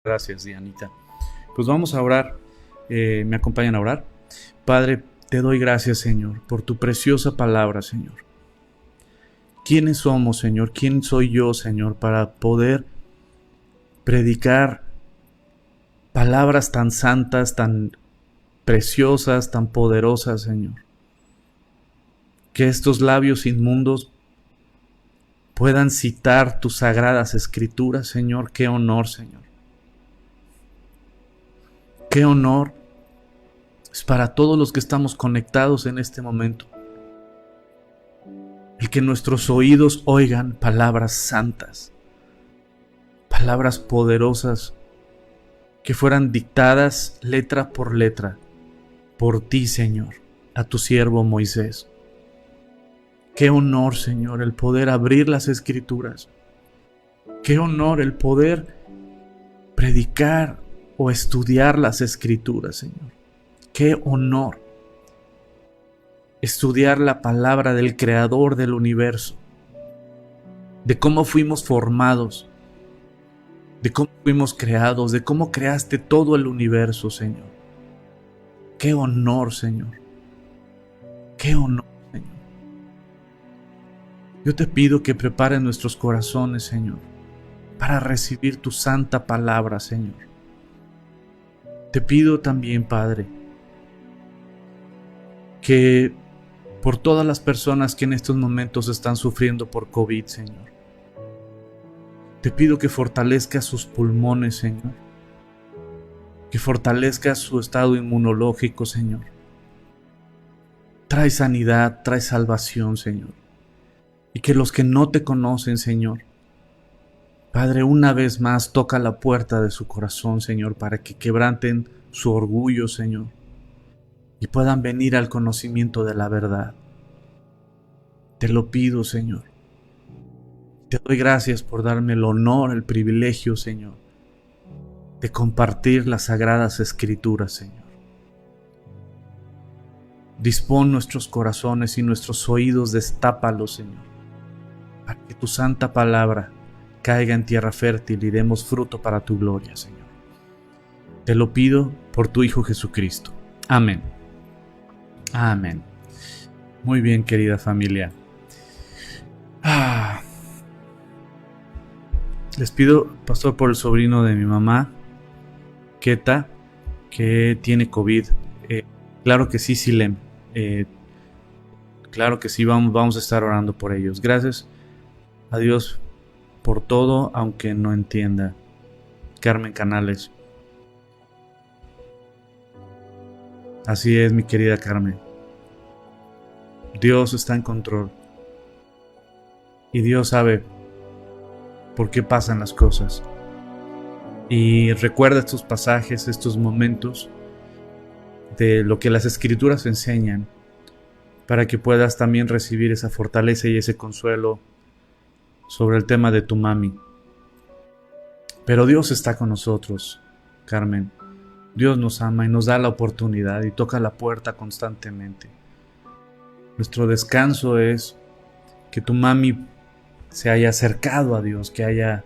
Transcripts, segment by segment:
Gracias, Dianita. Pues vamos a orar. ¿Me acompañan a orar? Padre, te doy gracias, Señor, por tu preciosa palabra, Señor. ¿Quiénes somos, Señor? ¿Quién soy yo, Señor, para poder predicar palabras tan santas, tan preciosas, tan poderosas, Señor? Que estos labios inmundos puedan citar tus sagradas escrituras, Señor. Qué honor, Señor. Qué honor es para todos los que estamos conectados en este momento. El que nuestros oídos oigan palabras santas, palabras poderosas, que fueran dictadas letra por letra por ti, Señor, a tu siervo Moisés. Qué honor, Señor, el poder abrir las Escrituras. Qué honor el poder predicar o estudiar las Escrituras, Señor. Qué honor estudiar la palabra del Creador del universo, de cómo fuimos formados, de cómo fuimos creados, de cómo creaste todo el universo, Señor. Qué honor, Señor. Qué honor, Señor. Yo te pido que prepares nuestros corazones, Señor, para recibir tu santa palabra, Señor. Te pido también, Padre, que por todas las personas que en estos momentos están sufriendo por COVID, Señor, te pido que fortalezcas sus pulmones, Señor, que fortalezcas su estado inmunológico, Señor. Trae sanidad, trae salvación, Señor. Y que los que no te conocen, Señor, Padre, una vez más toca la puerta de su corazón, Señor, para que quebranten su orgullo, Señor, y puedan venir al conocimiento de la verdad. Te lo pido, Señor. Te doy gracias por darme el honor, el privilegio, Señor, de compartir las sagradas Escrituras, Señor. Dispón nuestros corazones y nuestros oídos, destápalos, Señor, para que tu santa palabra caiga en tierra fértil y demos fruto para tu gloria, Señor. Te lo pido por tu Hijo Jesucristo. Amén. Amén. Muy bien, querida familia. Les pido, pastor, por el sobrino de mi mamá, Keta, que tiene COVID. Claro que sí, Silem. Claro que sí, vamos a estar orando por ellos. Gracias a Dios por todo, aunque no entienda. Carmen Canales. Así es, mi querida Carmen. Dios está en control. Y Dios sabe por qué pasan las cosas. Y recuerda estos pasajes, estos momentos de lo que las Escrituras enseñan, para que puedas también recibir esa fortaleza y ese consuelo sobre el tema de tu mami. Pero Dios está con nosotros, Carmen. Dios nos ama y nos da la oportunidad y toca la puerta constantemente. Nuestro descanso es que tu mami se haya acercado a Dios, que haya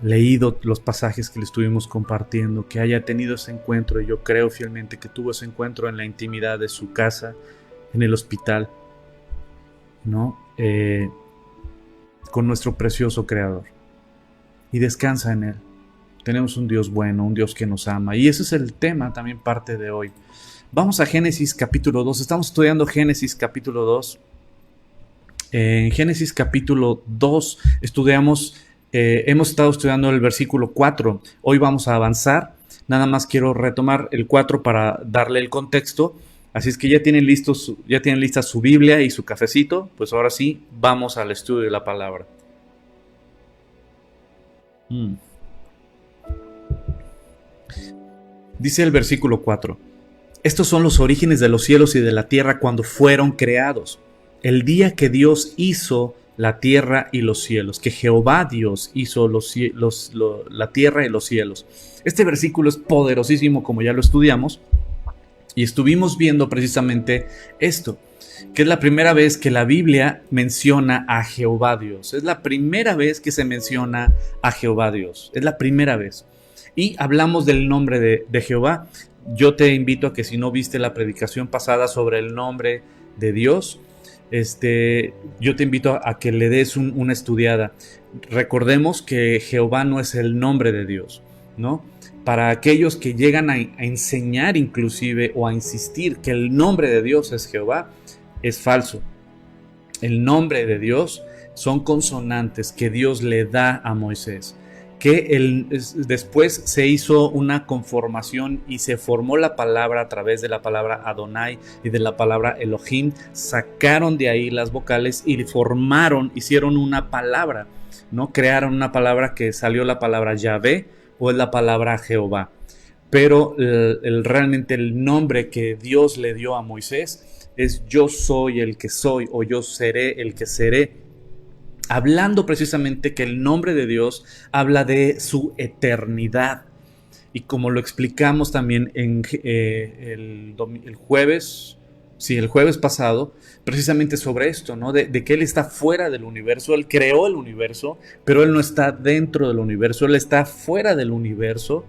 leído los pasajes que le estuvimos compartiendo, que haya tenido ese encuentro, y yo creo fielmente que tuvo ese encuentro en la intimidad de su casa, en el hospital, ¿no? Con nuestro precioso Creador. Y descansa en Él. Tenemos un Dios bueno, un Dios que nos ama. Y ese es el tema, también parte de hoy. Vamos a Génesis capítulo 2. Estamos estudiando Génesis capítulo 2. En Génesis capítulo 2 hemos estado estudiando el versículo 4. Hoy vamos a avanzar. Nada más quiero retomar el 4 para darle el contexto. Así es que ya tienen lista su Biblia y su cafecito. Pues ahora sí, vamos al estudio de la palabra. Dice el versículo 4. Estos son los orígenes de los cielos y de la tierra cuando fueron creados. El día que Dios hizo la tierra y los cielos, que Jehová Dios hizo la tierra y los cielos. Este versículo es poderosísimo, como ya lo estudiamos, y estuvimos viendo precisamente esto, que es la primera vez que la Biblia menciona a Jehová Dios. Es la primera vez que se menciona a Jehová Dios. Es la primera vez. Y hablamos del nombre de Jehová. Yo te invito a que, si no viste la predicación pasada sobre el nombre de Dios, yo te invito a que le des una estudiada. Recordemos que Jehová no es el nombre de Dios, ¿no? Para aquellos que llegan a enseñar inclusive o a insistir que el nombre de Dios es Jehová, es falso. El nombre de Dios son consonantes que Dios le da a Moisés, que después se hizo una conformación y se formó la palabra a través de la palabra Adonai y de la palabra Elohim. Sacaron de ahí las vocales y hicieron una palabra, ¿no? Crearon una palabra que salió la palabra Yahvé o es la palabra Jehová. Pero realmente el nombre que Dios le dio a Moisés es yo soy el que soy, o yo seré el que seré, hablando precisamente que el nombre de Dios habla de su eternidad. Y como lo explicamos también en el jueves pasado, precisamente sobre esto, ¿no? De que Él está fuera del universo. Él creó el universo, pero Él no está dentro del universo. Él está fuera del universo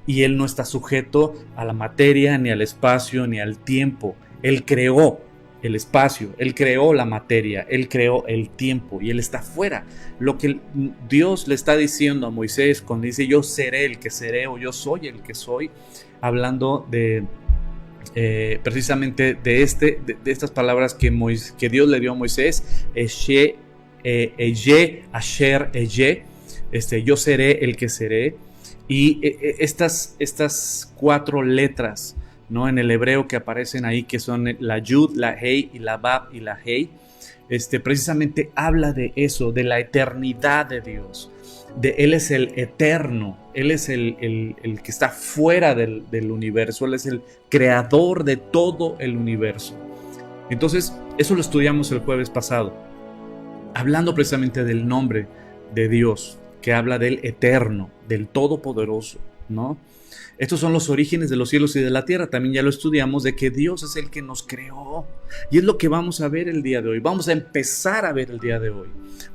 y Él no está sujeto a la materia, ni al espacio, ni al tiempo. Él creó el espacio, Él creó la materia, Él creó el tiempo y Él está fuera. Lo que Dios le está diciendo a Moisés cuando dice yo seré el que seré o yo soy el que soy, hablando de precisamente de estas palabras que Dios le dio a Moisés, Eshe, Asher, Eye, yo seré el que seré. Y estas 4 letras, ¿no? En el hebreo que aparecen ahí, que son la Yud, la Hei y la Bab y la Hei, precisamente habla de eso, de la eternidad de Dios. Él es el eterno, Él es el que está fuera del universo, Él es el creador de todo el universo. Entonces, eso lo estudiamos el jueves pasado, hablando precisamente del nombre de Dios, que habla del eterno, del todopoderoso, ¿no? Estos son los orígenes de los cielos y de la tierra. También ya lo estudiamos, de que Dios es el que nos creó. Y es lo que vamos a ver el día de hoy. Vamos a empezar a ver el día de hoy.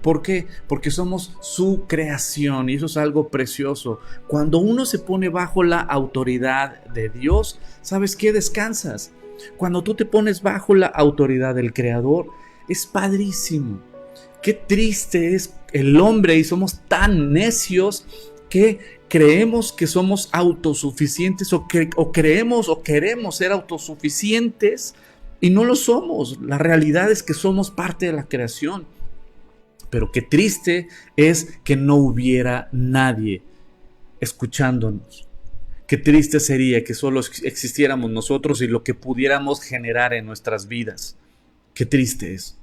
¿Por qué? Porque somos su creación y eso es algo precioso. Cuando uno se pone bajo la autoridad de Dios, ¿sabes qué? Descansas. Cuando tú te pones bajo la autoridad del Creador, es padrísimo. Qué triste es el hombre y somos tan necios que creemos que somos autosuficientes o creemos o queremos ser autosuficientes y no lo somos. La realidad es que somos parte de la creación. Pero qué triste es que no hubiera nadie escuchándonos. Qué triste sería que solo existiéramos nosotros y lo que pudiéramos generar en nuestras vidas. Qué triste es.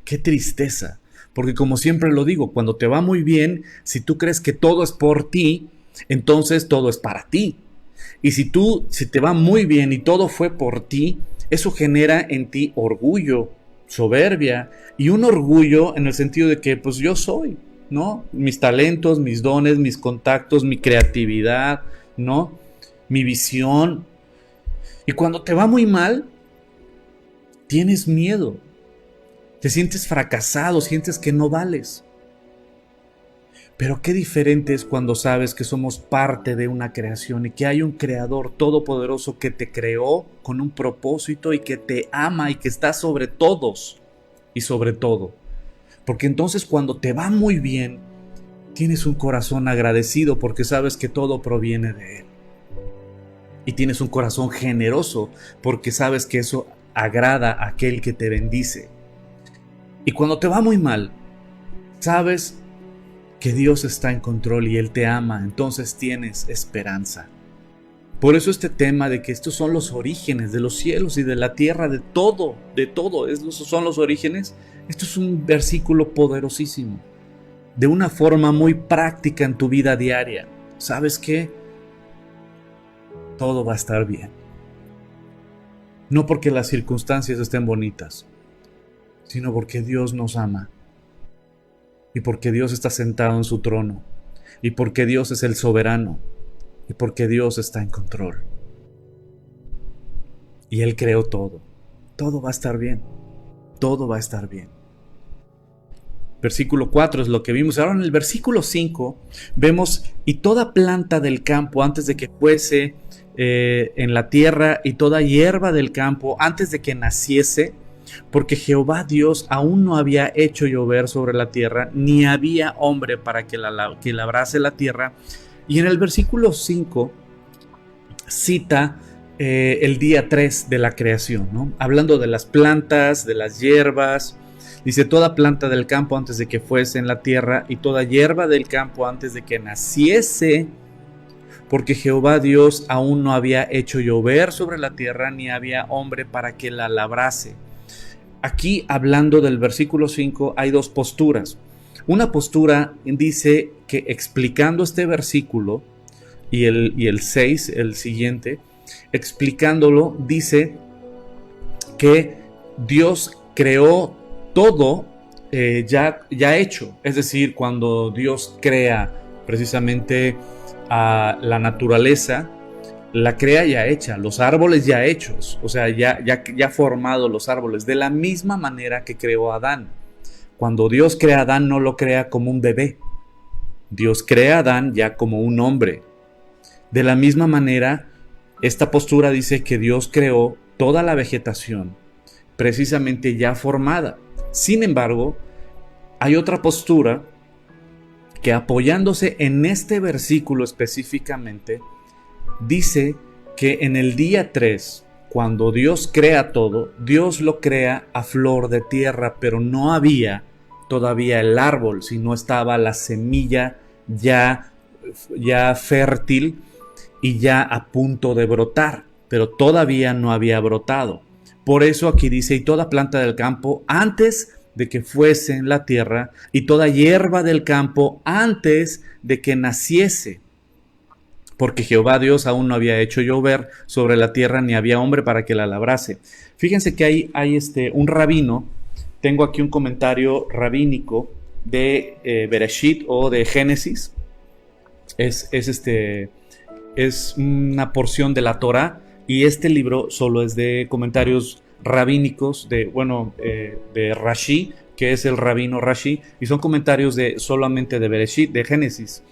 Qué tristeza. Porque como siempre lo digo, cuando te va muy bien, si tú crees que todo es por ti, entonces todo es para ti. Y si te va muy bien y todo fue por ti, eso genera en ti orgullo, soberbia y un orgullo en el sentido de que pues yo soy, ¿no? Mis talentos, mis dones, mis contactos, mi creatividad, ¿no? Mi visión. Y cuando te va muy mal, tienes miedo. Te sientes fracasado, sientes que no vales. Pero qué diferente es cuando sabes que somos parte de una creación y que hay un creador todopoderoso que te creó con un propósito y que te ama y que está sobre todos y sobre todo. Porque entonces cuando te va muy bien, tienes un corazón agradecido porque sabes que todo proviene de Él. Y tienes un corazón generoso porque sabes que eso agrada a aquel que te bendice. Y cuando te va muy mal, sabes que Dios está en control y Él te ama, entonces tienes esperanza. Por eso este tema de que estos son los orígenes de los cielos y de la tierra, de todo, esos son los orígenes. Esto es un versículo poderosísimo, de una forma muy práctica en tu vida diaria. ¿Sabes qué? Todo va a estar bien. No porque las circunstancias estén bonitas, sino porque Dios nos ama y porque Dios está sentado en su trono y porque Dios es el soberano y porque Dios está en control y Él creó todo. Todo va a estar bien, todo va a estar bien. Versículo 4 es lo que vimos. Ahora en el versículo 5 vemos, y toda planta del campo antes de que fuese en la tierra, y toda hierba del campo antes de que naciese, porque Jehová Dios aún no había hecho llover sobre la tierra, ni había hombre para que labrase la tierra. Y en el versículo 5 cita el día 3 de la creación, ¿no? Hablando de las plantas, de las hierbas. Dice, toda planta del campo antes de que fuese en la tierra, y toda hierba del campo antes de que naciese, porque Jehová Dios aún no había hecho llover sobre la tierra, ni había hombre para que la labrase. Aquí, hablando del versículo 5, hay dos posturas. Una postura dice que, explicando este versículo, y el 6, el siguiente, explicándolo, dice que Dios creó todo ya hecho. Es decir, cuando Dios crea precisamente a la naturaleza, la crea ya hecha, los árboles ya hechos, o sea, ya formados los árboles, de la misma manera que creó a Adán. Cuando Dios crea a Adán, no lo crea como un bebé, Dios crea a Adán ya como un hombre. De la misma manera, esta postura dice que Dios creó toda la vegetación precisamente ya formada. Sin embargo, hay otra postura que, apoyándose en este versículo específicamente, dice que en el día 3, cuando Dios crea todo, Dios lo crea a flor de tierra, pero no había todavía el árbol, sino estaba la semilla ya fértil y ya a punto de brotar, pero todavía no había brotado. Por eso aquí dice, y toda planta del campo antes de que fuese en la tierra, y toda hierba del campo antes de que naciese, porque Jehová Dios aún no había hecho llover sobre la tierra, ni había hombre para que la labrase. Fíjense que hay un rabino, tengo aquí un comentario rabínico de Bereshit o de Génesis, es una porción de la Torá, y este libro solo es de comentarios rabínicos de Rashi, que es el rabino Rashi, y son comentarios solamente de Bereshit, de Génesis.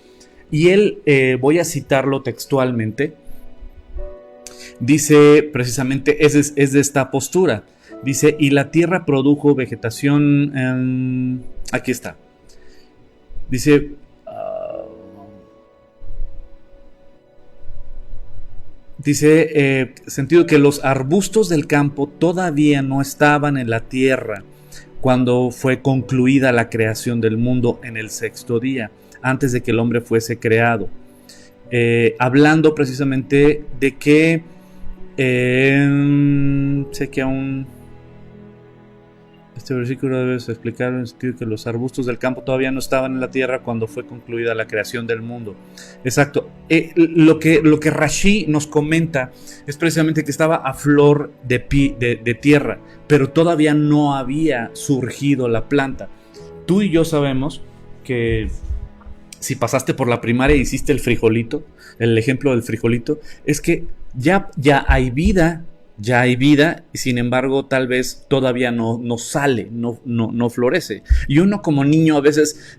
Y él, voy a citarlo textualmente, dice precisamente, es de esta postura. Dice, y la tierra produjo vegetación, aquí está. Dice, sentido que los arbustos del campo todavía no estaban en la tierra cuando fue concluida la creación del mundo en el 6º día, antes de que el hombre fuese creado. Hablando precisamente de que sé que aún este versículo debe explicar en el sentido que los arbustos del campo todavía no estaban en la tierra cuando fue concluida la creación del mundo. Exacto. Lo que Rashi nos comenta es precisamente que estaba a flor de tierra, pero todavía no había surgido la planta. Tú y yo sabemos que si pasaste por la primaria y hiciste el frijolito, el ejemplo del frijolito, es que ya hay vida. Ya hay vida, y sin embargo tal vez todavía no sale, no florece. Y uno como niño a veces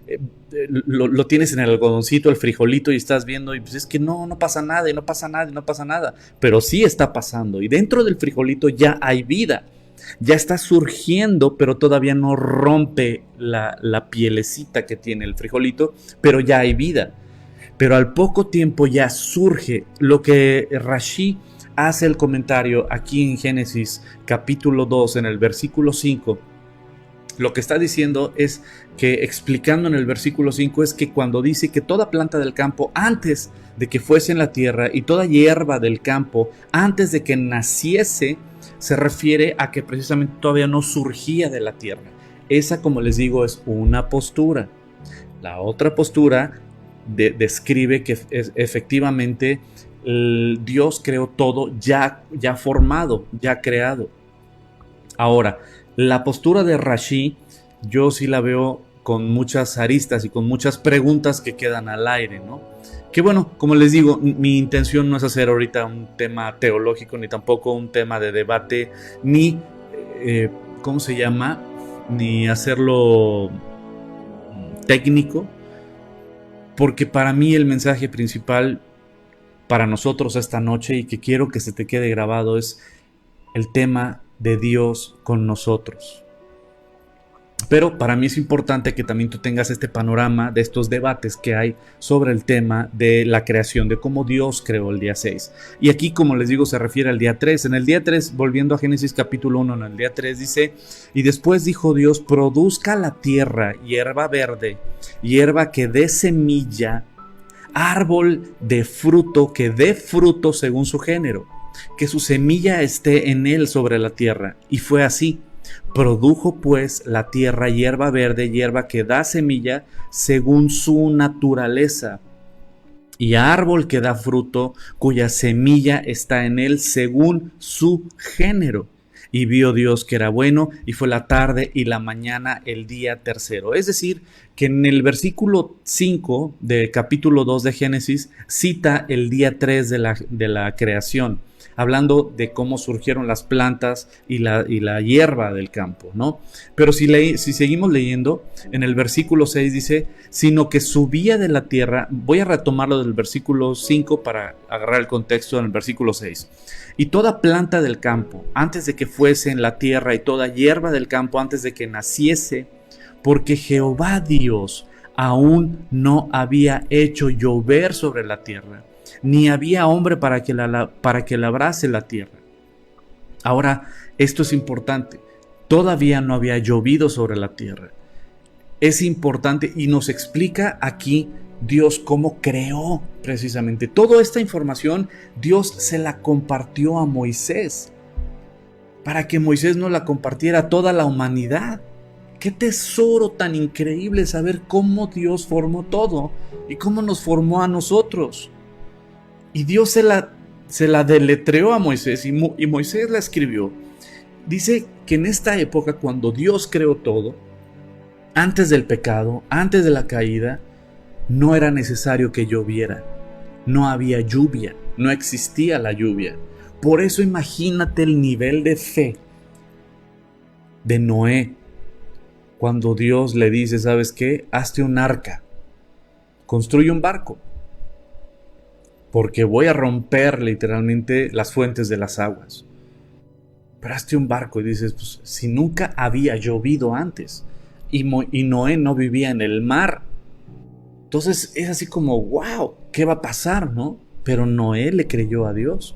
lo tienes en el algodoncito, el frijolito, y estás viendo y pues es que no pasa nada y no pasa nada y no pasa nada. Pero sí está pasando, y dentro del frijolito ya hay vida, ya está surgiendo, pero todavía no rompe la pielecita que tiene el frijolito, pero ya hay vida. Pero al poco tiempo ya surge. Lo que Rashi hace el comentario aquí en Génesis capítulo 2 en el versículo 5, lo que está diciendo es que, explicando en el versículo 5, es que cuando dice que toda planta del campo antes de que fuese en la tierra, y toda hierba del campo antes de que naciese, se refiere a que precisamente todavía no surgía de la tierra. Esa, como les digo, es una postura. La otra postura describe que efectivamente Dios creó todo ya formado, ya creado. Ahora, la postura de Rashi, yo sí la veo con muchas aristas y con muchas preguntas que quedan al aire, ¿no? Que bueno, como les digo, mi intención no es hacer ahorita un tema teológico, ni tampoco un tema de debate, ni, ¿cómo se llama? Ni hacerlo técnico, porque para mí el mensaje principal para nosotros esta noche, y que quiero que se te quede grabado, es el tema de Dios con nosotros. Pero para mí es importante que también tú tengas este panorama de estos debates que hay sobre el tema de la creación, de cómo Dios creó el día 6. Y aquí, como les digo, se refiere al día 3. En el día 3, volviendo a Génesis capítulo 1, en el día 3 dice: y después dijo Dios, produzca la tierra hierba verde, hierba que dé semilla, árbol de fruto que dé fruto según su género, que su semilla esté en él sobre la tierra. Y fue así. Produjo pues la tierra hierba verde, hierba que da semilla según su naturaleza, y árbol que da fruto, cuya semilla está en él según su género. Y vio Dios que era bueno, y fue la tarde y la mañana el día tercero. Es decir, que en el versículo 5 del capítulo 2 de Génesis cita el día 3 de la creación, hablando de cómo surgieron las plantas y la hierba del campo, ¿no? Pero si seguimos leyendo, en el versículo 6 dice: sino que subía de la tierra. Voy a retomarlo del versículo 5 para agarrar el contexto en el versículo 6. Y toda planta del campo, antes de que fuese en la tierra, y toda hierba del campo, antes de que naciese, porque Jehová Dios aún no había hecho llover sobre la tierra, ni había hombre para que labrase la tierra. Ahora, esto es importante. Todavía no había llovido sobre la tierra. Es importante, y nos explica aquí Dios cómo creó precisamente. Toda esta información Dios se la compartió a Moisés, para que Moisés no la compartiera a toda la humanidad. Qué tesoro tan increíble saber cómo Dios formó todo y cómo nos formó a nosotros. Y Dios se la deletreó a Moisés, y Moisés la escribió. Dice que en esta época, cuando Dios creó todo, antes del pecado, antes de la caída, no era necesario que lloviera. No había lluvia, no existía la lluvia. Por eso imagínate el nivel de fe de Noé, cuando Dios le dice: ¿sabes qué? Hazte un arca, construye un barco, porque voy a romper literalmente las fuentes de las aguas. Pero hazte un barco. Y dices, pues si nunca había llovido antes, y Noé no vivía en el mar, entonces es así como, wow, ¿qué va a pasar, no? Pero Noé le creyó a Dios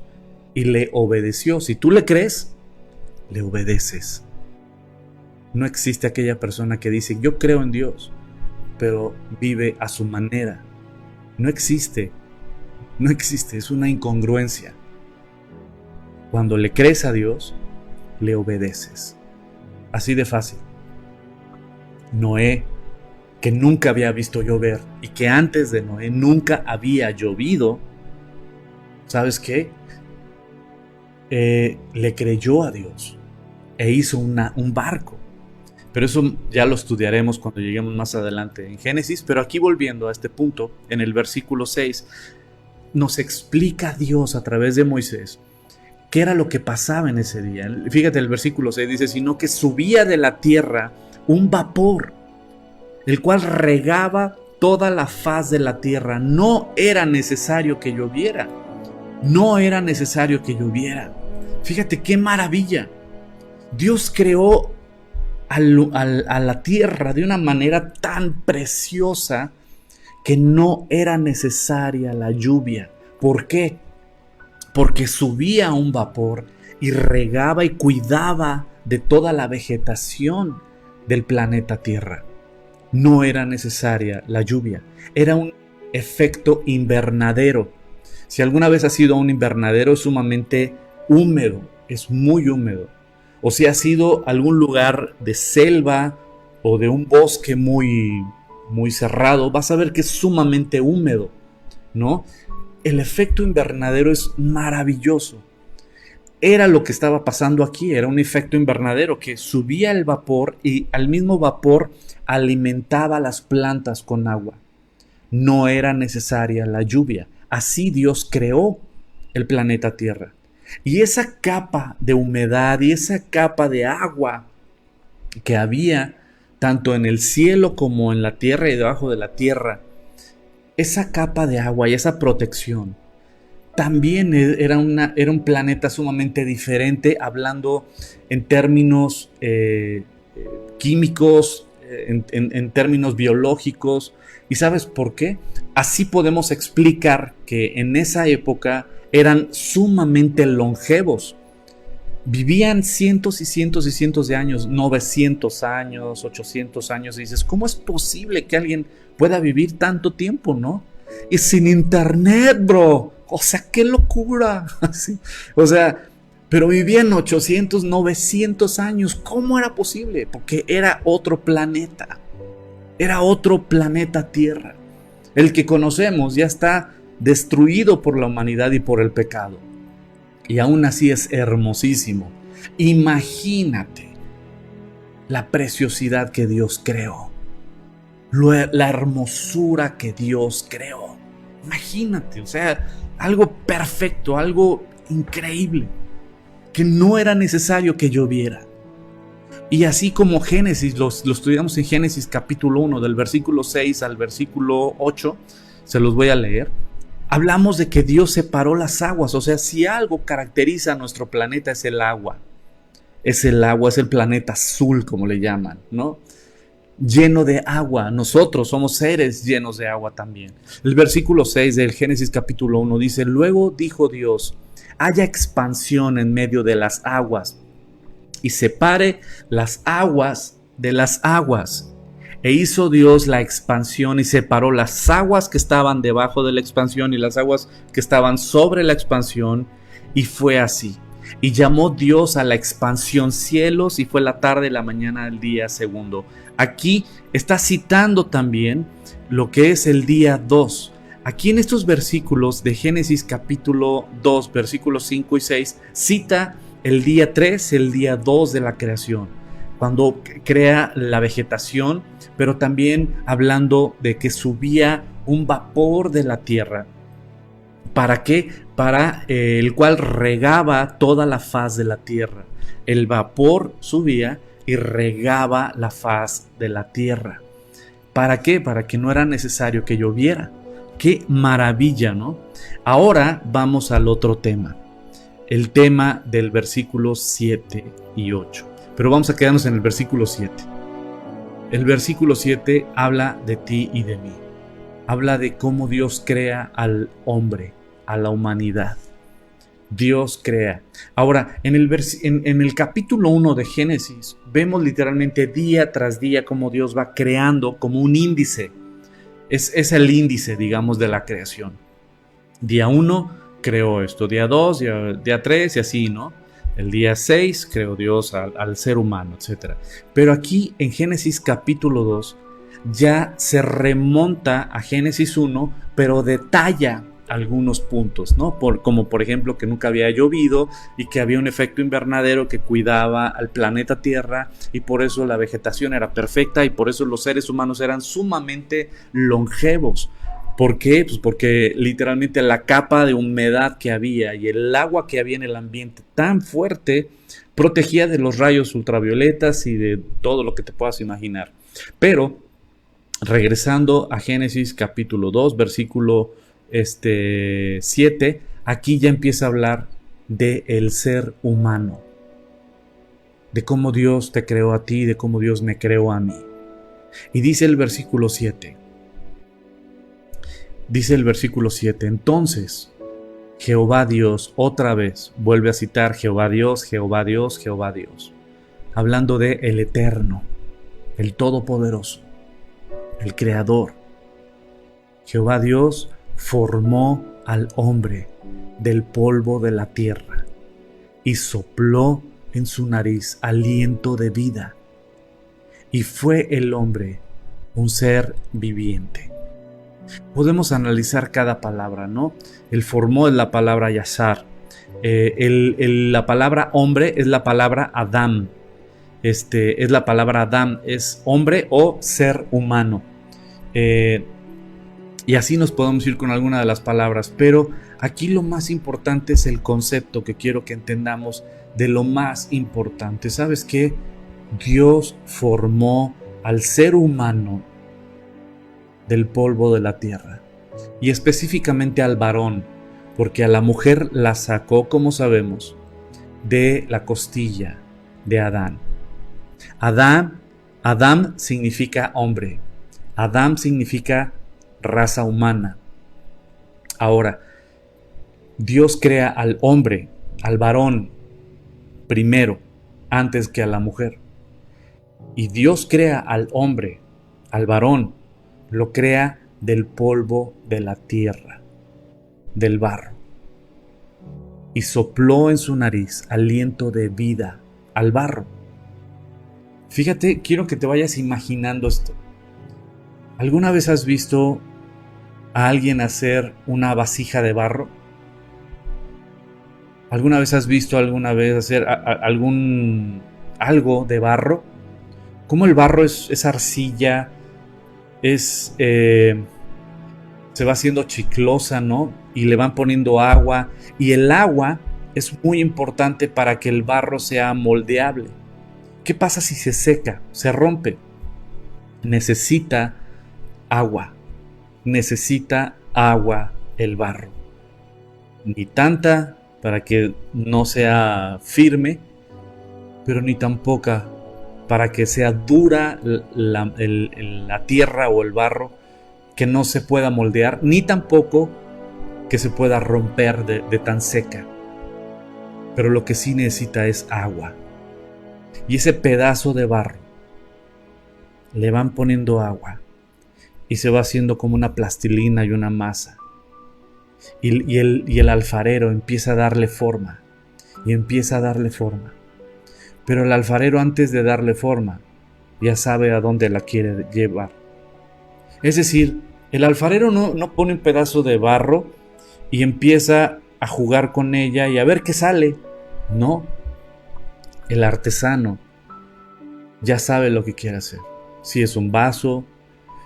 y le obedeció. Si tú le crees, le obedeces. No existe aquella persona que dice: yo creo en Dios, pero vive a su manera. No existe, es una incongruencia. Cuando le crees a Dios, le obedeces. Así de fácil. Noé, que nunca había visto llover, y que antes de Noé nunca había llovido, ¿sabes qué? Le creyó a Dios e hizo un barco. Pero eso ya lo estudiaremos cuando lleguemos más adelante en Génesis. Pero aquí, volviendo a este punto, en el versículo 6, nos explica Dios a través de Moisés qué era lo que pasaba en ese día. Fíjate, el versículo 6 dice: sino que subía de la tierra un vapor, el cual regaba toda la faz de la tierra. No era necesario que lloviera. No era necesario que lloviera. Fíjate qué maravilla. Dios creó a la tierra de una manera tan preciosa que no era necesaria la lluvia. ¿Por qué? Porque subía un vapor y regaba y cuidaba de toda la vegetación del planeta Tierra. No era necesaria la lluvia. Era un efecto invernadero. Si alguna vez has ido a un invernadero, es sumamente húmedo, es muy húmedo. O si has ido a algún lugar de selva o de un bosque muy cerrado, vas a ver que es sumamente húmedo, ¿no? El efecto invernadero es maravilloso. Era lo que estaba pasando aquí, era un efecto invernadero que subía el vapor y al mismo vapor alimentaba las plantas con agua. No era necesaria la lluvia. Así Dios creó el planeta Tierra. Y esa capa de humedad y esa capa de agua que había tanto en el cielo como en la tierra y debajo de la tierra, esa capa de agua y esa protección también era un planeta sumamente diferente, hablando en términos químicos, en términos biológicos. ¿Y sabes por qué? Así podemos explicar que en esa época eran sumamente longevos. Vivían cientos y cientos y cientos de años, 900 años, 800 años, y dices, ¿cómo es posible que alguien pueda vivir tanto tiempo, no? Y sin internet, bro. O sea, qué locura. O sea, pero vivían 800, 900 años. ¿Cómo era posible? Porque era otro planeta. Era otro planeta Tierra. El que conocemos ya está destruido por la humanidad y por el pecado. Y aún así es hermosísimo. Imagínate la preciosidad que Dios creó. La hermosura que Dios creó. Imagínate, o sea, algo perfecto, algo increíble, que no era necesario que lloviera. Y así como Génesis, lo estudiamos en Génesis capítulo 1, del versículo 6 al versículo 8, se los voy a leer. Hablamos de que Dios separó las aguas, o sea, si algo caracteriza a nuestro planeta es el agua. Es el agua, es el planeta azul, como le llaman, ¿no? Lleno de agua. Nosotros somos seres llenos de agua también. El versículo 6 del Génesis capítulo 1 dice: luego dijo Dios, haya expansión en medio de las aguas y separe las aguas de las aguas. E hizo Dios la expansión y separó las aguas que estaban debajo de la expansión y las aguas que estaban sobre la expansión, y fue así. Y llamó Dios a la expansión cielos, y fue la tarde y la mañana del día segundo. Aquí está citando también lo que es el día 2. Aquí en estos versículos de Génesis capítulo 2, versículos 5 y 6, cita el día 3, el día 2 de la creación, cuando crea la vegetación, pero también hablando de que subía un vapor de la tierra. ¿Para qué? Para el cual regaba toda la faz de la tierra. El vapor subía y regaba la faz de la tierra. ¿Para qué? Para que no era necesario que lloviera. ¡Qué maravilla!, ¿no? Ahora vamos al otro tema. El tema del versículo 7 y 8. Pero vamos a quedarnos en el versículo 7. El versículo 7 habla de ti y de mí. Habla de cómo Dios crea al hombre, a la humanidad. Dios crea. Ahora, en el capítulo 1 de Génesis, vemos literalmente día tras día cómo Dios va creando como un índice. Es el índice, digamos, de la creación. Día 1 creó esto, día 2, día 3 y así, ¿no? El día 6 creó Dios al ser humano, etc. Pero aquí en Génesis capítulo 2 ya se remonta a Génesis 1, pero detalla algunos puntos, ¿no? Como por ejemplo que nunca había llovido y que había un efecto invernadero que cuidaba al planeta Tierra, y por eso la vegetación era perfecta y por eso los seres humanos eran sumamente longevos. ¿Por qué? Pues porque literalmente la capa de humedad que había y el agua que había en el ambiente tan fuerte protegía de los rayos ultravioletas y de todo lo que te puedas imaginar. Pero regresando a Génesis capítulo 2, versículo 7, aquí ya empieza a hablar del ser humano, de cómo Dios te creó a ti, de cómo Dios me creó a mí. Y dice el versículo 7, entonces Jehová Dios, otra vez vuelve a citar Jehová Dios, Jehová Dios, Jehová Dios, hablando de el eterno, el todopoderoso, el creador. Jehová Dios formó al hombre del polvo de la tierra y sopló en su nariz aliento de vida, y fue el hombre un ser viviente. Podemos analizar cada palabra, ¿no? El formó es la palabra yashar, la palabra hombre es la palabra Adam, es la palabra Adam, es hombre o ser humano. Y así nos podemos ir con alguna de las palabras, pero aquí lo más importante es el concepto que quiero que entendamos de lo más importante. ¿Sabes qué? Dios formó al ser humano del polvo de la tierra, y específicamente al varón, porque a la mujer la sacó, como sabemos, de la costilla de Adán. Adán significa hombre. Adán significa raza humana. Ahora, Dios crea al hombre, al varón, primero, antes que a la mujer. Y Dios crea al hombre, al varón, lo crea del polvo de la tierra, del barro. Y sopló en su nariz aliento de vida al barro. Fíjate, quiero que te vayas imaginando esto. ¿Alguna vez has visto a alguien hacer una vasija de barro? ¿Alguna vez has visto hacer algo de barro? ¿Cómo el barro es arcilla? Se va haciendo chiclosa, ¿no? Y le van poniendo agua. Y el agua es muy importante para que el barro sea moldeable. ¿Qué pasa si se seca, se rompe? Necesita agua el barro. Ni tanta para que no sea firme, pero ni tan poca para que sea dura la tierra o el barro, que no se pueda moldear, ni tampoco que se pueda romper de tan seca. Pero lo que sí necesita es agua. Y ese pedazo de barro le van poniendo agua y se va haciendo como una plastilina y una masa. Y el alfarero empieza a darle forma. Y empieza a darle forma. Pero el alfarero, antes de darle forma, ya sabe a dónde la quiere llevar. Es decir, el alfarero no pone un pedazo de barro y empieza a jugar con ella y a ver qué sale. No. El artesano ya sabe lo que quiere hacer. Si es un vaso,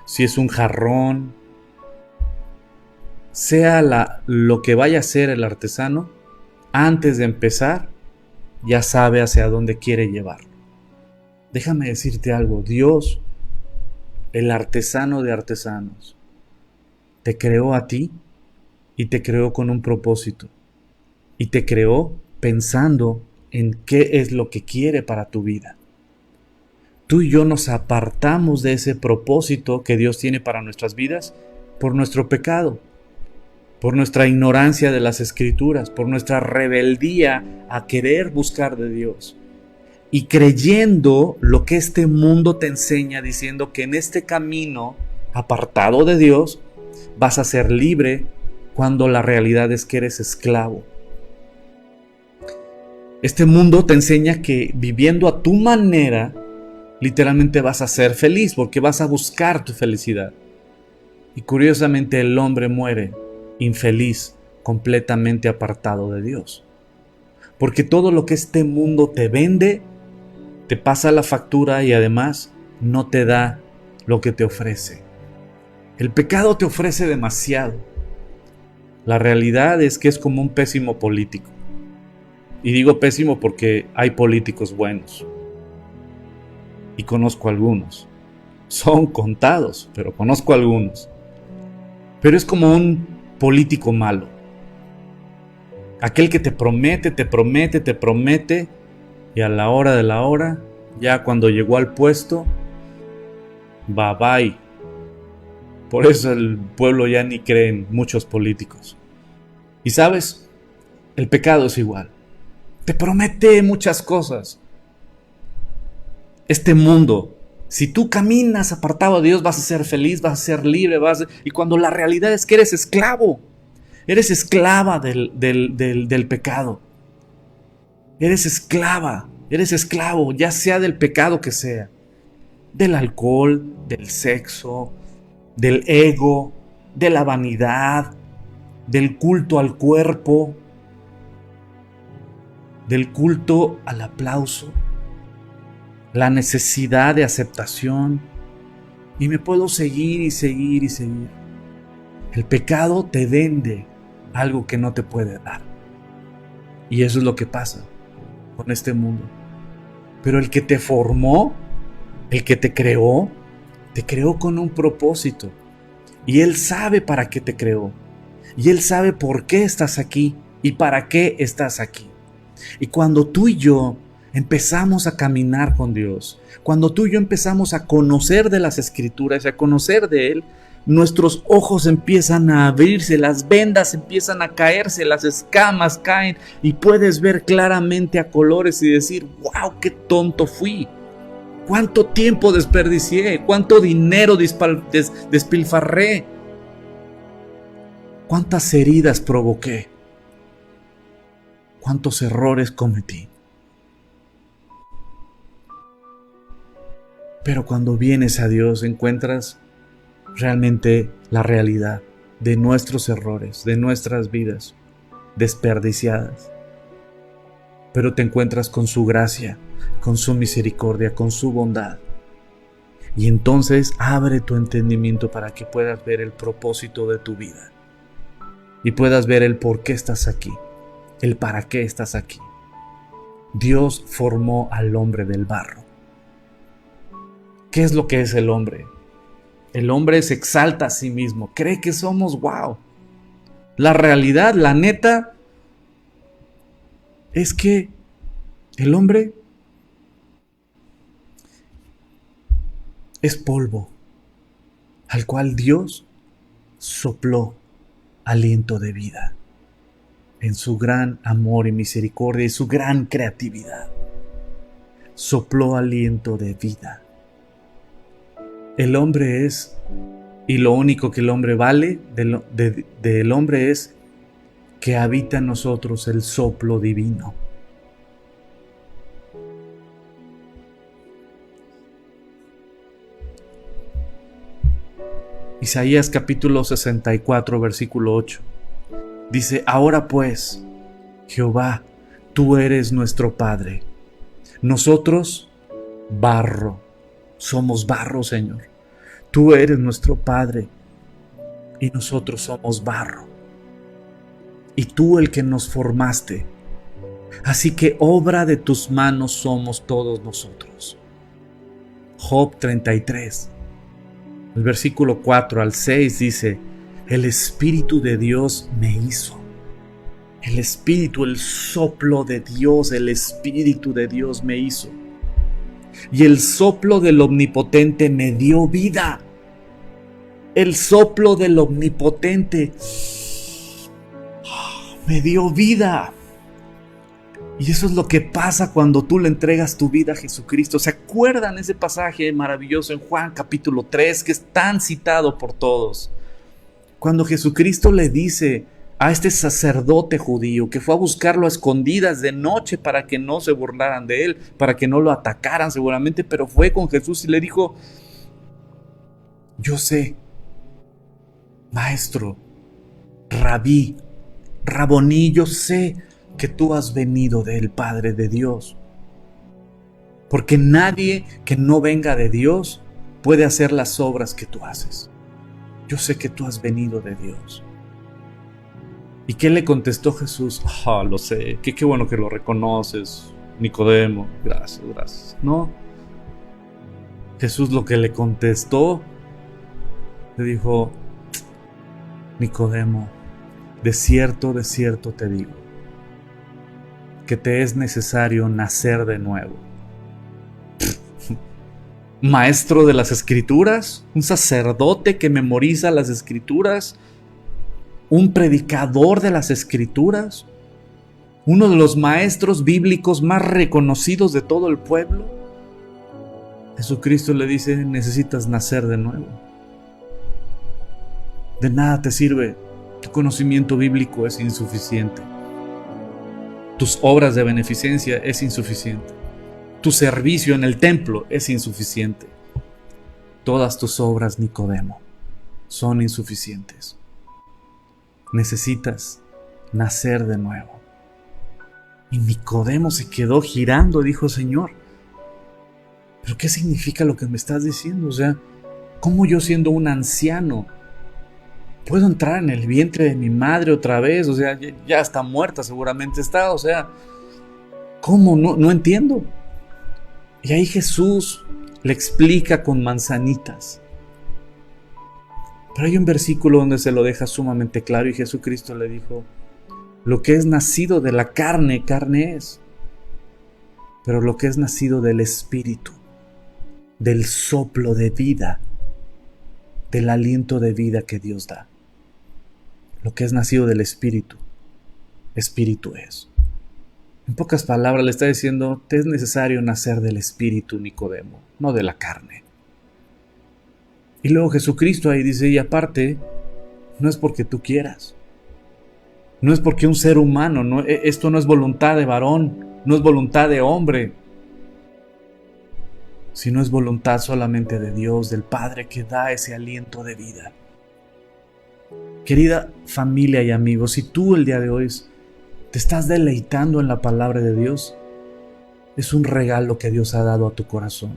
si es un jarrón, sea lo que vaya a hacer el artesano, antes de empezar, ya sabe hacia dónde quiere llevarlo. Déjame decirte algo, Dios, el artesano de artesanos, te creó a ti y te creó con un propósito. Y te creó pensando en qué es lo que quiere para tu vida. Tú y yo nos apartamos de ese propósito que Dios tiene para nuestras vidas por nuestro pecado, por nuestra ignorancia de las Escrituras, por nuestra rebeldía a querer buscar de Dios. Y creyendo lo que este mundo te enseña, diciendo que en este camino apartado de Dios vas a ser libre, cuando la realidad es que eres esclavo. Este mundo te enseña que viviendo a tu manera, literalmente vas a ser feliz, porque vas a buscar tu felicidad. Y curiosamente el hombre muere infeliz, completamente apartado de Dios. Porque todo lo que este mundo te vende, te pasa la factura y además no te da lo que te ofrece. El pecado te ofrece demasiado. La realidad es que es como un pésimo político. Y digo pésimo porque hay políticos buenos. Y conozco algunos. Son contados, pero conozco algunos. Pero es como un político malo. Aquel que te promete, y a la hora de la hora, ya cuando llegó al puesto, bye bye. Por eso el pueblo ya ni cree en muchos políticos. Y sabes, el pecado es igual. Te promete muchas cosas. Este mundo, si tú caminas apartado de Dios, vas a ser feliz, vas a ser libre, y cuando la realidad es que eres esclavo, eres esclava del pecado. Eres esclavo, ya sea del pecado que sea, del alcohol, del sexo, del ego, de la vanidad, del culto al cuerpo, del culto al aplauso, la necesidad de aceptación, y me puedo seguir y seguir y seguir. El pecado te vende algo que no te puede dar, y eso es lo que pasa con este mundo. Pero el que te formó El que te creó con un propósito. Y Él sabe para qué te creó. Y Él sabe por qué estás aquí y para qué estás aquí. Y cuando tú y yo empezamos a caminar con Dios, cuando tú y yo empezamos a conocer de las Escrituras y a conocer de Él, nuestros ojos empiezan a abrirse, las vendas empiezan a caerse, las escamas caen y puedes ver claramente a colores y decir, wow, qué tonto fui. ¿Cuánto tiempo desperdicié? ¿Cuánto dinero despilfarré? ¿Cuántas heridas provoqué? ¿Cuántos errores cometí? Pero cuando vienes a Dios encuentras realmente la realidad de nuestros errores, de nuestras vidas desperdiciadas. Pero te encuentras con su gracia, con su misericordia, con su bondad. Y entonces abre tu entendimiento para que puedas ver el propósito de tu vida. Y puedas ver el por qué estás aquí, el para qué estás aquí. Dios formó al hombre del barro. ¿Qué es lo que es el hombre? El hombre se exalta a sí mismo, cree que somos wow. La realidad, la neta, es que el hombre es polvo, al cual Dios sopló aliento de vida en su gran amor y misericordia y su gran creatividad. Sopló aliento de vida. El hombre es, y lo único que el hombre vale del hombre es que habita en nosotros el soplo divino. Isaías capítulo 64, versículo 8. Dice, ahora pues, Jehová, tú eres nuestro Padre. Nosotros, barro. Somos barro, Señor. Tú eres nuestro Padre y nosotros somos barro. Y tú el que nos formaste. Así que obra de tus manos somos todos nosotros. Job 33. El versículo 4 al 6 dice, el Espíritu de Dios me hizo. El Espíritu, el soplo de Dios, el Espíritu de Dios me hizo. Y el soplo del Omnipotente me dio vida. El soplo del Omnipotente me dio vida. Y eso es lo que pasa cuando tú le entregas tu vida a Jesucristo. ¿Se acuerdan ese pasaje maravilloso en Juan capítulo 3 que es tan citado por todos? Cuando Jesucristo le dice a este sacerdote judío que fue a buscarlo a escondidas de noche para que no se burlaran de él, para que no lo atacaran seguramente, pero fue con Jesús y le dijo, yo sé, maestro, rabí, raboní, yo sé que tú has venido del Padre de Dios, porque nadie que no venga de Dios puede hacer las obras que tú haces. Yo sé que tú has venido de Dios. ¿Y qué le contestó Jesús? Lo sé, qué bueno que lo reconoces, Nicodemo, gracias. No, Jesús lo que le contestó, le dijo, Nicodemo, de cierto te digo, que te es necesario nacer de nuevo. Maestro de las Escrituras, un sacerdote que memoriza las Escrituras, un predicador de las Escrituras, uno de los maestros bíblicos más reconocidos de todo el pueblo. Jesucristo le dice, necesitas nacer de nuevo. De nada te sirve, tu conocimiento bíblico es insuficiente. Tus obras de beneficencia es insuficiente. Tu servicio en el templo es insuficiente. Todas tus obras, Nicodemo, son insuficientes. Necesitas nacer de nuevo. Y Nicodemo se quedó girando y dijo, Señor, ¿pero qué significa lo que me estás diciendo? O sea, ¿cómo yo siendo un anciano puedo entrar en el vientre de mi madre otra vez? O sea, ya está muerta seguramente está. O sea, ¿cómo? No entiendo. Y ahí Jesús le explica con manzanitas. Pero hay un versículo donde se lo deja sumamente claro y Jesucristo le dijo: lo que es nacido de la carne, carne es. Pero lo que es nacido del Espíritu, del soplo de vida, del aliento de vida que Dios da. Lo que es nacido del Espíritu, Espíritu es. En pocas palabras le está diciendo: te es necesario nacer del Espíritu, Nicodemo, no de la carne. Y luego Jesucristo ahí dice: y aparte, no es porque tú quieras. No es porque un ser humano, esto no es voluntad de varón, no es voluntad de hombre, sino es voluntad solamente de Dios, del Padre, que da ese aliento de vida. Querida familia y amigos, si tú el día de hoy te estás deleitando en la palabra de Dios, es un regalo que Dios ha dado a tu corazón.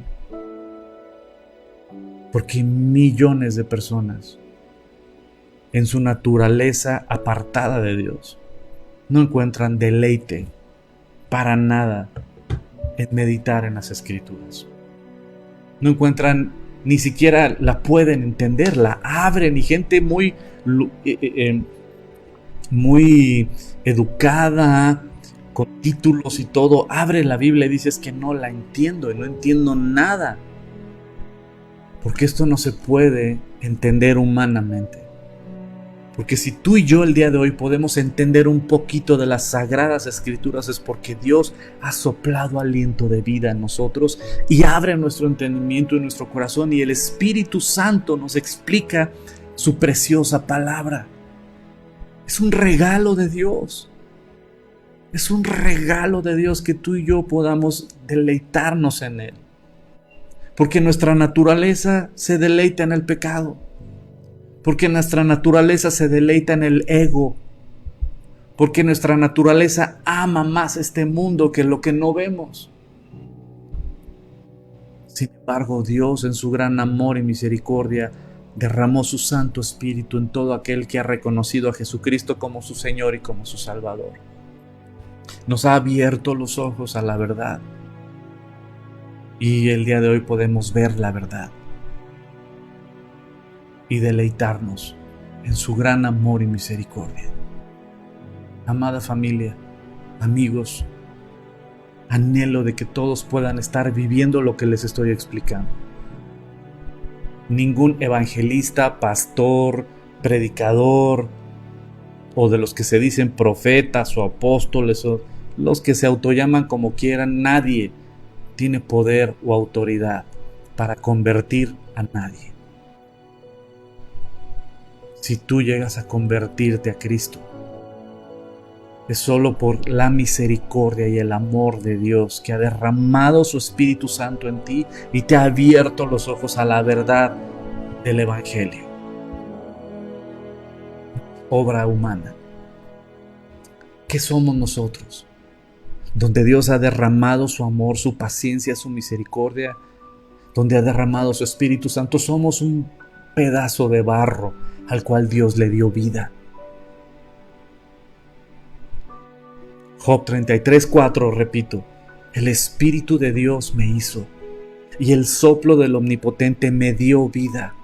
Porque millones de personas, en su naturaleza apartada de Dios, no encuentran deleite para nada en meditar en las Escrituras. No encuentran, ni siquiera la pueden entender, la abren, y gente muy educada, con títulos y todo, abre la Biblia y dice: es que no la entiendo y no entiendo nada. Porque esto no se puede entender humanamente. Porque si tú y yo el día de hoy podemos entender un poquito de las Sagradas Escrituras, es porque Dios ha soplado aliento de vida en nosotros y abre nuestro entendimiento y nuestro corazón, y el Espíritu Santo nos explica su preciosa palabra. Es un regalo de Dios. Es un regalo de Dios que tú y yo podamos deleitarnos en Él. Porque nuestra naturaleza se deleita en el pecado. Porque nuestra naturaleza se deleita en el ego. Porque nuestra naturaleza ama más este mundo que lo que no vemos. Sin embargo, Dios, en su gran amor y misericordia, derramó su Santo Espíritu en todo aquel que ha reconocido a Jesucristo como su Señor y como su Salvador. Nos ha abierto los ojos a la verdad. Y el día de hoy podemos ver la verdad y deleitarnos en su gran amor y misericordia. Amada familia, amigos, anhelo de que todos puedan estar viviendo lo que les estoy explicando. Ningún evangelista, pastor, predicador, o de los que se dicen profetas o apóstoles, o los que se autollaman como quieran, nadie tiene poder o autoridad para convertir a nadie. Si tú llegas a convertirte a Cristo, es solo por la misericordia y el amor de Dios, que ha derramado su Espíritu Santo en ti y te ha abierto los ojos a la verdad del Evangelio. Obra humana. ¿Qué somos nosotros? Donde Dios ha derramado su amor, su paciencia, su misericordia, donde ha derramado su Espíritu Santo, somos un pedazo de barro al cual Dios le dio vida. Job 33:4, repito: el Espíritu de Dios me hizo, y el soplo del Omnipotente me dio vida.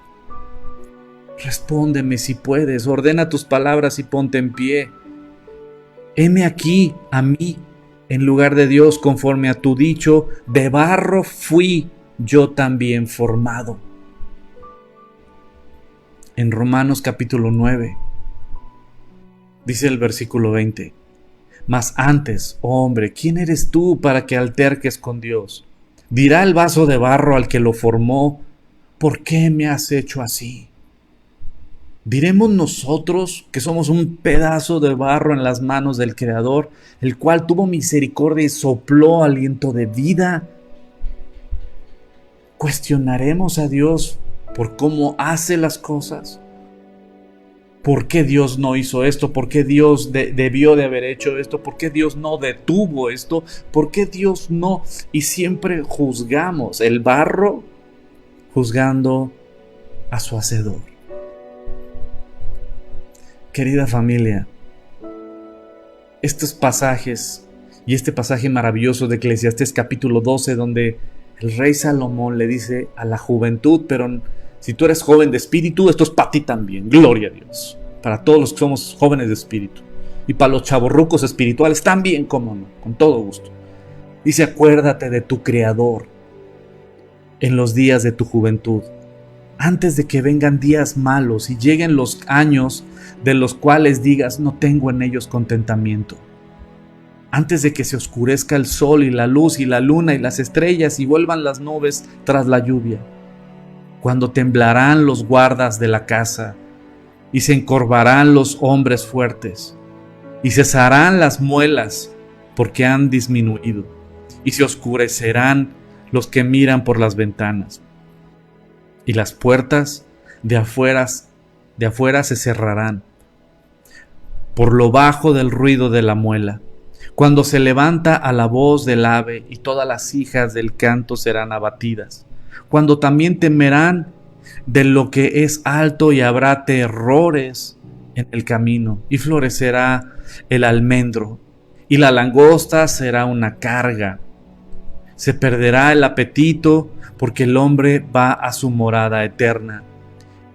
Respóndeme si puedes, ordena tus palabras y ponte en pie. Heme aquí a mí, en lugar de Dios, conforme a tu dicho, de barro fui yo también formado. En Romanos capítulo 9, dice el versículo 20: mas antes, oh hombre, ¿quién eres tú para que alterques con Dios? Dirá el vaso de barro al que lo formó: ¿por qué me has hecho así? ¿Diremos nosotros que somos un pedazo de barro en las manos del Creador, el cual tuvo misericordia y sopló aliento de vida? ¿Cuestionaremos a Dios por cómo hace las cosas? ¿Por qué Dios no hizo esto? ¿Por qué Dios debió de haber hecho esto? ¿Por qué Dios no detuvo esto? ¿Por qué Dios no? Y siempre juzgamos el barro juzgando a su hacedor. Querida familia, estos pasajes y este pasaje maravilloso de Eclesiastés capítulo 12, donde El rey Salomón le dice a la juventud, pero si tú eres joven de espíritu, esto es para ti también, gloria a Dios. Para todos los que somos jóvenes de espíritu. Y para los chavorrucos espirituales también, cómo no, con todo gusto. Dice, acuérdate de tu Creador en los días de tu juventud, antes de que vengan días malos y lleguen los años de los cuales digas, no tengo en ellos contentamiento. Antes de que se oscurezca el sol y la luz y la luna y las estrellas y vuelvan las nubes tras la lluvia. Cuando temblarán los guardas de la casa y se encorvarán los hombres fuertes y cesarán las muelas porque han disminuido y se oscurecerán los que miran por las ventanas y las puertas de afuera se cerrarán por lo bajo del ruido de la muela. Cuando se levanta a la voz del ave y todas las hijas del canto serán abatidas. Cuando también temerán de lo que es alto y habrá terrores en el camino y florecerá el almendro y la langosta será una carga. Se perderá el apetito porque el hombre va a su morada eterna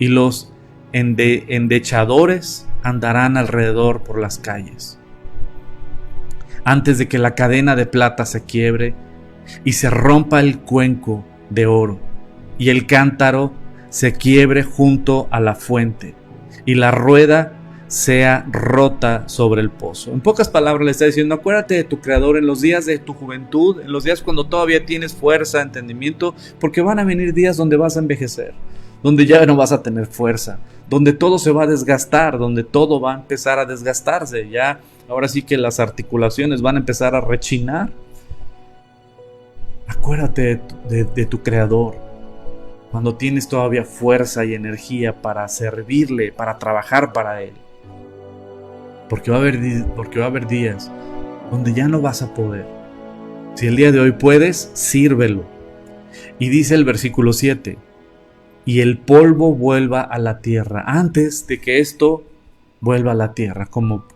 y los endechadores andarán alrededor por las calles. Antes de que la cadena de plata se quiebre y se rompa el cuenco de oro y el cántaro se quiebre junto a la fuente y la rueda sea rota sobre el pozo. En pocas palabras le está diciendo, acuérdate de tu Creador en los días de tu juventud, en los días cuando todavía tienes fuerza, entendimiento, porque van a venir días donde vas a envejecer, donde ya no vas a tener fuerza, donde todo se va a desgastar, donde todo va a empezar a desgastarse, ya ahora sí que las articulaciones van a empezar a rechinar. Acuérdate de tu Creador cuando tienes todavía fuerza y energía para servirle, para trabajar para Él. Porque va a haber días donde ya no vas a poder. Si el día de hoy puedes, sírvelo. Y dice el versículo 7, y el polvo vuelva a la tierra, antes de que esto vuelva a la tierra, como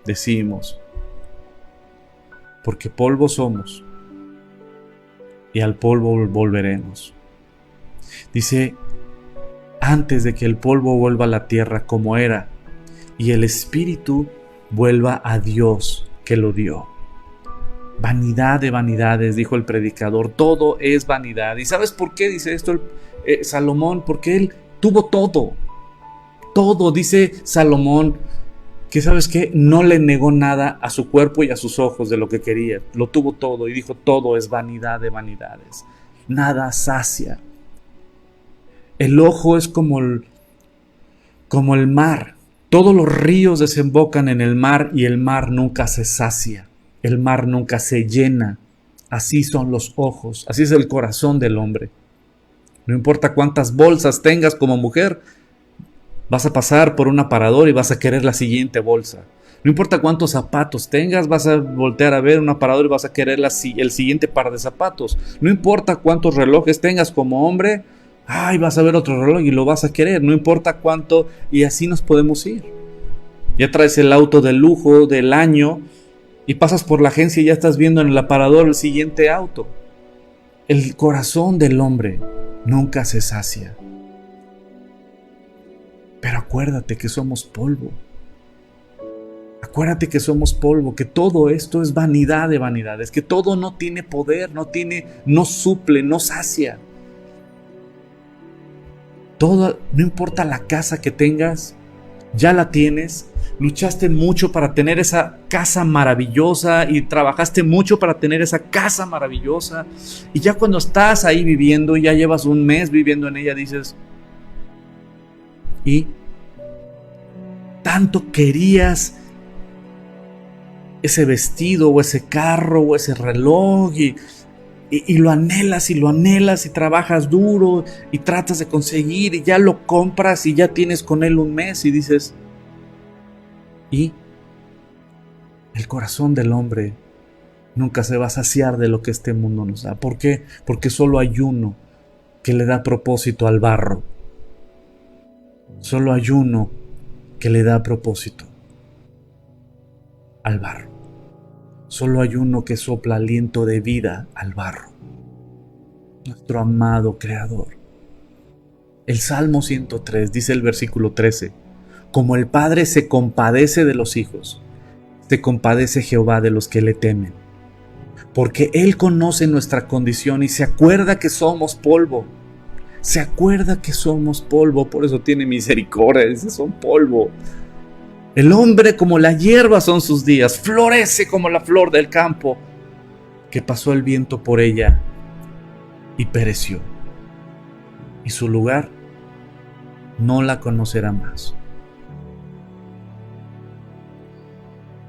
decimos, porque polvo somos y al polvo volveremos. Dice, antes de que el polvo vuelva a la tierra como era y el espíritu vuelva a Dios que lo dio. Vanidad de vanidades, dijo el predicador, todo es vanidad. ¿Y sabes por qué dice esto Salomón? Porque él tuvo todo. Todo, dice Salomón, que sabes qué, no le negó nada a su cuerpo y a sus ojos de lo que quería. Lo tuvo todo y dijo, todo es vanidad de vanidades. Nada sacia. El ojo es como el mar. Todos los ríos desembocan en el mar y el mar nunca se sacia. El mar nunca se llena. Así son los ojos. Así es el corazón del hombre. No importa cuántas bolsas tengas como mujer, vas a pasar por un aparador y vas a querer la siguiente bolsa. No importa cuántos zapatos tengas, vas a voltear a ver un aparador y vas a querer el siguiente par de zapatos. No importa cuántos relojes tengas como hombre, vas a ver otro reloj y lo vas a querer. No importa cuánto, y así nos podemos ir. Ya traes el auto de lujo del año y pasas por la agencia y ya estás viendo en el aparador el siguiente auto. El corazón del hombre nunca se sacia. Pero acuérdate que somos polvo. Acuérdate que somos polvo, que todo esto es vanidad de vanidades, que todo no tiene poder, no suple, no sacia. Todo, no importa la casa que tengas, ya la tienes. Luchaste mucho para tener esa casa maravillosa y trabajaste mucho para tener esa casa maravillosa. Y ya cuando estás ahí viviendo, ya llevas un mes viviendo en ella, dices, ¿y tanto querías ese vestido o ese carro o ese reloj y lo anhelas y trabajas duro y tratas de conseguir y ya lo compras y ya tienes con él un mes y dices, y el corazón del hombre nunca se va a saciar de lo que este mundo nos da? ¿Por qué? Porque solo hay uno que le da propósito al barro. Solo hay uno que le da propósito al barro. Solo hay uno que sopla aliento de vida al barro. nuestro amado Creador. El Salmo 103 dice el versículo 13: como el Padre se compadece de los hijos, se compadece Jehová de los que le temen. Porque Él conoce nuestra condición y se acuerda que somos polvo. Se acuerda que somos polvo, por eso tiene misericordia, dice, son polvo. El hombre como la hierba son sus días, florece como la flor del campo, que pasó el viento por ella y pereció. Y su lugar no la conocerá más.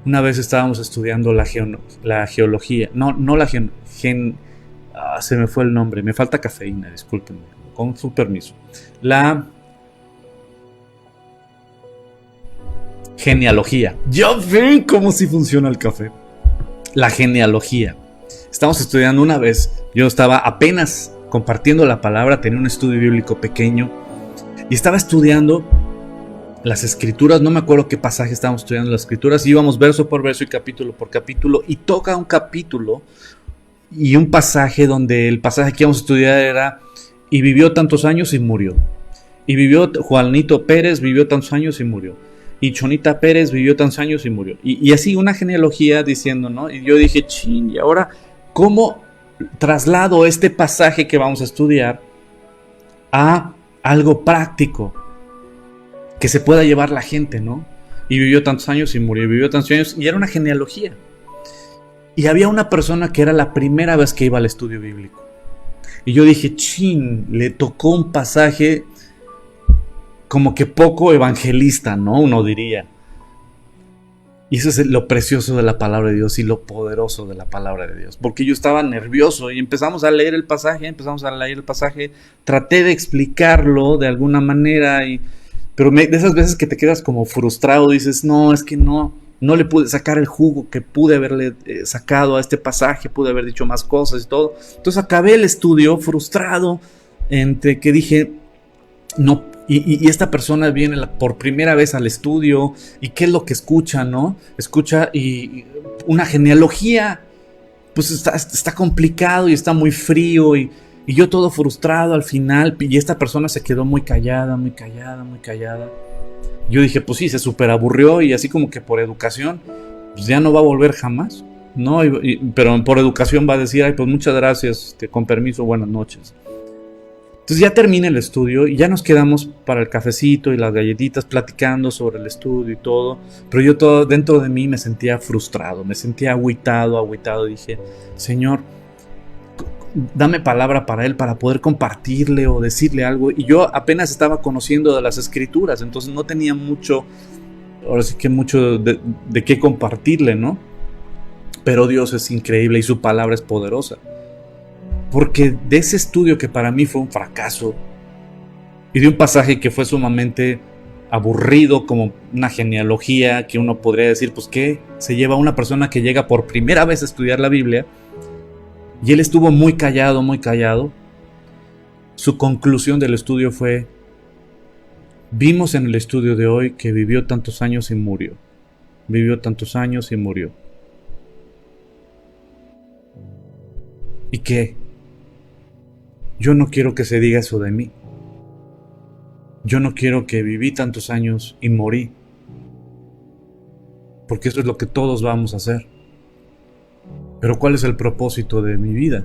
Una vez estábamos estudiando la geología, se me fue el nombre, me falta cafeína, discúlpenme, con su permiso. La genealogía. Ya ven cómo sí funciona el café. La genealogía. Estamos estudiando una vez, yo estaba apenas compartiendo la palabra, tenía un estudio bíblico pequeño y estaba estudiando las escrituras, no me acuerdo qué pasaje estábamos estudiando las escrituras, íbamos verso por verso y capítulo por capítulo, y toca un capítulo y un pasaje donde el pasaje que íbamos a estudiar era: y vivió tantos años y murió. Y vivió Juanito Pérez, vivió tantos años y murió. Y Chonita Pérez vivió tantos años y murió. Y así una genealogía diciendo, ¿no? Y yo dije, chin, ¿y ahora cómo traslado este pasaje que vamos a estudiar a algo práctico que se pueda llevar la gente, ¿no? Y vivió tantos años y murió, vivió tantos años, y era una genealogía. Y había una persona que era la primera vez que iba al estudio bíblico. Y yo dije, chin, le tocó un pasaje como que poco evangelista, ¿no? Uno diría. Y eso es lo precioso de la palabra de Dios y lo poderoso de la palabra de Dios. Porque yo estaba nervioso y empezamos a leer el pasaje, traté de explicarlo de alguna manera, pero de esas veces que te quedas como frustrado, dices, no, es que no le pude sacar el jugo que pude haberle sacado a este pasaje, pude haber dicho más cosas y todo. Entonces acabé el estudio frustrado, entre que dije, no, y esta persona viene por primera vez al estudio, y qué es lo que escucha, ¿no? Escucha y una genealogía, pues está complicado y está muy frío, y yo todo frustrado al final, y esta persona se quedó muy callada. Yo dije, pues sí, se súper aburrió, y así como que por educación, pues ya no va a volver jamás, ¿no? Pero por educación va a decir, ay, pues muchas gracias, con permiso, buenas noches. Entonces ya termina el estudio y ya nos quedamos para el cafecito y las galletitas platicando sobre el estudio y todo. Pero yo todo dentro de mí me sentía frustrado, me sentía agüitado. Dije, Señor, dame palabra para él, para poder compartirle o decirle algo. Y yo apenas estaba conociendo de las escrituras, entonces no tenía mucho, ahora sí que mucho de qué compartirle, ¿no? Pero Dios es increíble y su palabra es poderosa. Porque de ese estudio que para mí fue un fracaso, y de un pasaje que fue sumamente aburrido, como una genealogía que uno podría decir, pues ¿qué se lleva a una persona que llega por primera vez a estudiar la Biblia? Y él estuvo muy callado. Su conclusión del estudio fue: vimos en el estudio de hoy que vivió tantos años y murió. ¿Y qué? Yo no quiero que se diga eso de mí. Yo no quiero que viví tantos años y morí. Porque eso es lo que todos vamos a hacer. Pero ¿cuál es el propósito de mi vida?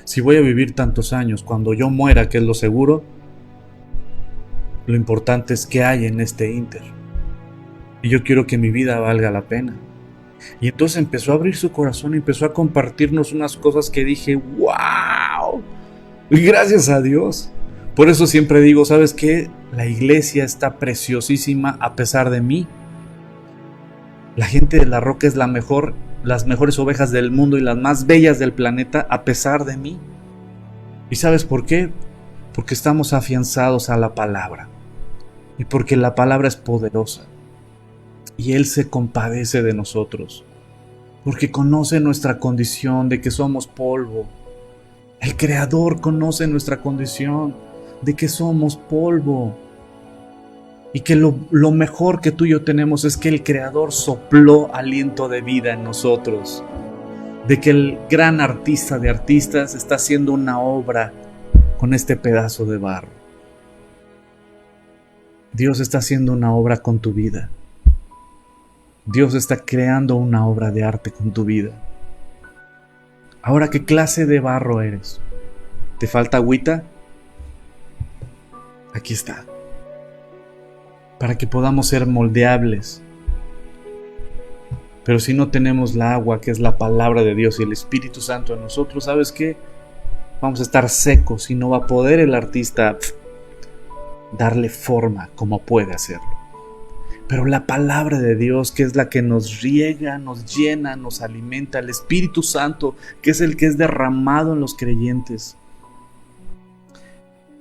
Si voy a vivir tantos años, cuando yo muera, que es lo seguro, lo importante es qué hay en este ínter. Y yo quiero que mi vida valga la pena. Y entonces empezó a abrir su corazón y empezó a compartirnos unas cosas que dije, ¡wow! Y gracias a Dios. Por eso siempre digo, ¿sabes qué? La iglesia está preciosísima a pesar de mí. La gente de La Roca es las mejores ovejas del mundo y las más bellas del planeta a pesar de mí. ¿Y sabes por qué? Porque estamos afianzados a la palabra. Y porque la palabra es poderosa. Y Él se compadece de nosotros. Porque conoce nuestra condición de que somos polvo. El Creador conoce nuestra condición de que somos polvo. Y que lo mejor que tú y yo tenemos es que el Creador sopló aliento de vida en nosotros. de que el gran artista de artistas está haciendo una obra con este pedazo de barro. Dios está haciendo una obra con tu vida. Dios está creando una obra de arte con tu vida. Ahora, ¿qué clase de barro eres? ¿Te falta agüita? Aquí está. Para que podamos ser moldeables. Pero si no tenemos la agua, que es la palabra de Dios y el Espíritu Santo en nosotros, ¿sabes qué? Vamos a estar secos y no va a poder el artista darle forma como puede hacerlo. Pero la palabra de Dios, que es la que nos riega, nos llena, nos alimenta, el Espíritu Santo, que es el que es derramado en los creyentes,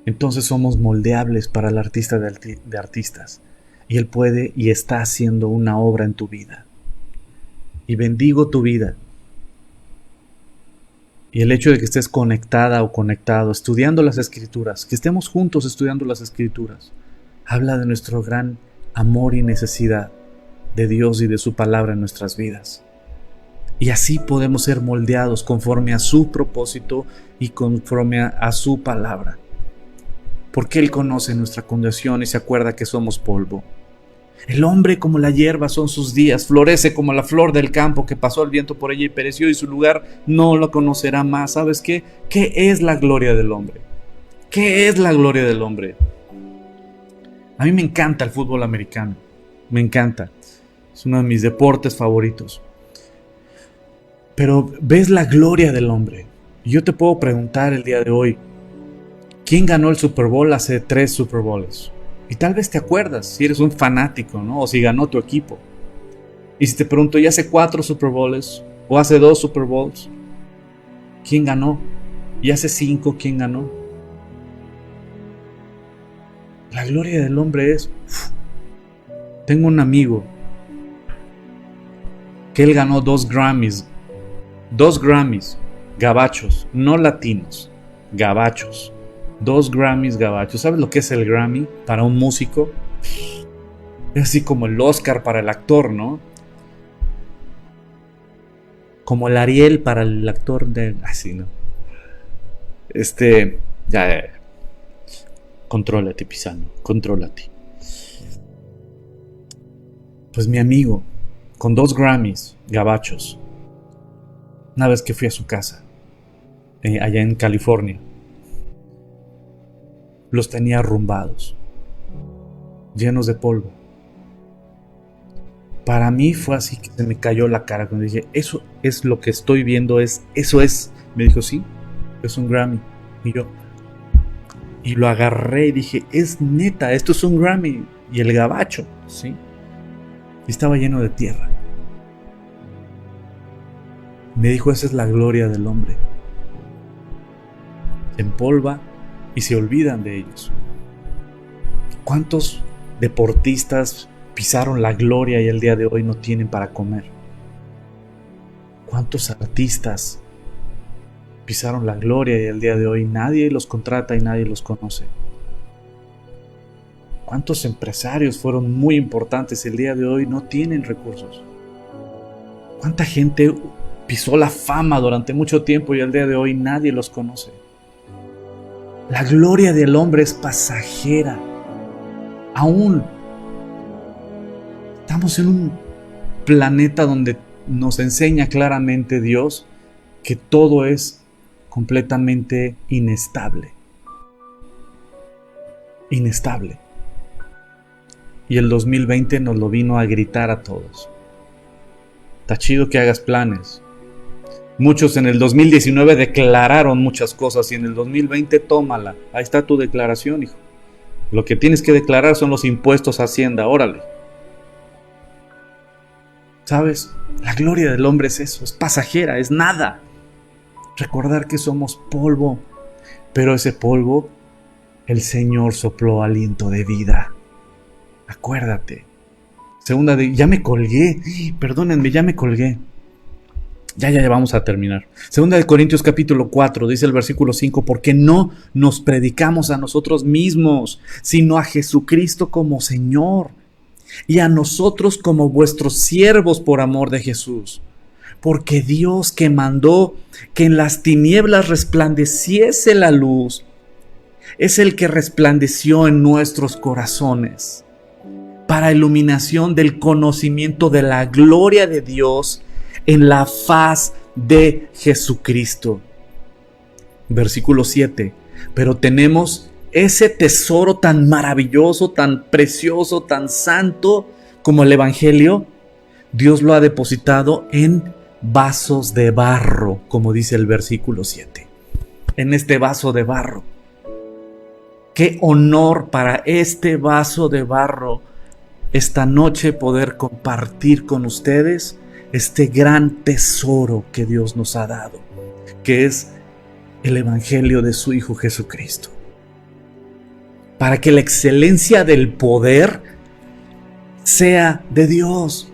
entonces somos moldeables para el artista de artistas. Y Él puede y está haciendo una obra en tu vida. Y bendigo tu vida. Y el hecho de que estés conectada o conectado, estudiando las Escrituras, que estemos juntos estudiando las Escrituras, habla de nuestro gran amor y necesidad de Dios y de su palabra en nuestras vidas. Y así podemos ser moldeados conforme a su propósito y conforme a su palabra. Porque Él conoce nuestra condición y se acuerda que somos polvo. El hombre como la hierba son sus días, florece como la flor del campo que pasó el viento por ella y pereció y su lugar no lo conocerá más. ¿Sabes qué? ¿Qué es la gloria del hombre? ¿Qué es la gloria del hombre? A mí me encanta el fútbol americano, me encanta. Es uno de mis deportes favoritos. Pero ves la gloria del hombre. Y yo te puedo preguntar el día de hoy, ¿quién ganó el Super Bowl hace 3 Super Bowls? Y tal vez te acuerdas, si eres un fanático, ¿no? O si ganó tu equipo. Y si te pregunto, ¿ya hace 4 Super Bowls? ¿O hace 2 Super Bowls? ¿Quién ganó? ¿Y hace 5 quién ganó? La gloria del hombre es... Tengo un amigo que él ganó 2 Grammys. 2 Grammys gabachos, no latinos, gabachos. 2 Grammys gabachos. ¿Sabes lo que es el Grammy para un músico? Es así como el Oscar para el actor, ¿no? Como el Ariel para el actor de... Así, ¿no? Ya. Contrólate, Pisano. Contrólate. Pues mi amigo, con 2 Grammys gabachos, una vez que fui a su casa, allá en California, los tenía arrumbados, llenos de polvo. Para mí fue así que se me cayó la cara cuando dije, eso es lo que estoy viendo, eso es. Me dijo, sí, es un Grammy. Y lo agarré y dije, es neta, esto es un Grammy. Y el gabacho, sí. Y estaba lleno de tierra. Me dijo, esa es la gloria del hombre. Se empolva y se olvidan de ellos. ¿Cuántos deportistas pisaron la gloria y el día de hoy no tienen para comer? ¿Cuántos artistas pisaron la gloria y el día de hoy nadie los contrata y nadie los conoce? ¿Cuántos empresarios fueron muy importantes y el día de hoy no tienen recursos? ¿Cuánta gente pisó la fama durante mucho tiempo y el día de hoy nadie los conoce? La gloria del hombre es pasajera. Aún estamos en un planeta donde nos enseña claramente Dios que todo es completamente inestable. Inestable. Y el 2020 nos lo vino a gritar a todos. Está chido que hagas planes. Muchos en el 2019 declararon muchas cosas y en el 2020 tómala. Ahí está tu declaración, hijo. Lo que tienes que declarar son los impuestos a Hacienda, órale. ¿Sabes? La gloria del hombre es eso, es pasajera, es nada. Recordar que somos polvo, pero ese polvo, el Señor sopló aliento de vida. Acuérdate. Ya me colgué, perdónenme, ya me colgué. Ya vamos a terminar. Segunda de Corintios capítulo 4, dice el versículo 5, porque no nos predicamos a nosotros mismos, sino a Jesucristo como Señor, y a nosotros como vuestros siervos por amor de Jesús. porque Dios, que mandó que en las tinieblas resplandeciese la luz, es el que resplandeció en nuestros corazones para iluminación del conocimiento de la gloria de Dios en la faz de Jesucristo. Versículo 7. Pero tenemos ese tesoro tan maravilloso, tan precioso, tan santo como el Evangelio. Dios lo ha depositado en vasos de barro, como dice el versículo 7. En este vaso de barro. Qué honor para este vaso de barro esta noche poder compartir con ustedes este gran tesoro que Dios nos ha dado, que es el Evangelio de su Hijo Jesucristo. Para que la excelencia del poder sea de Dios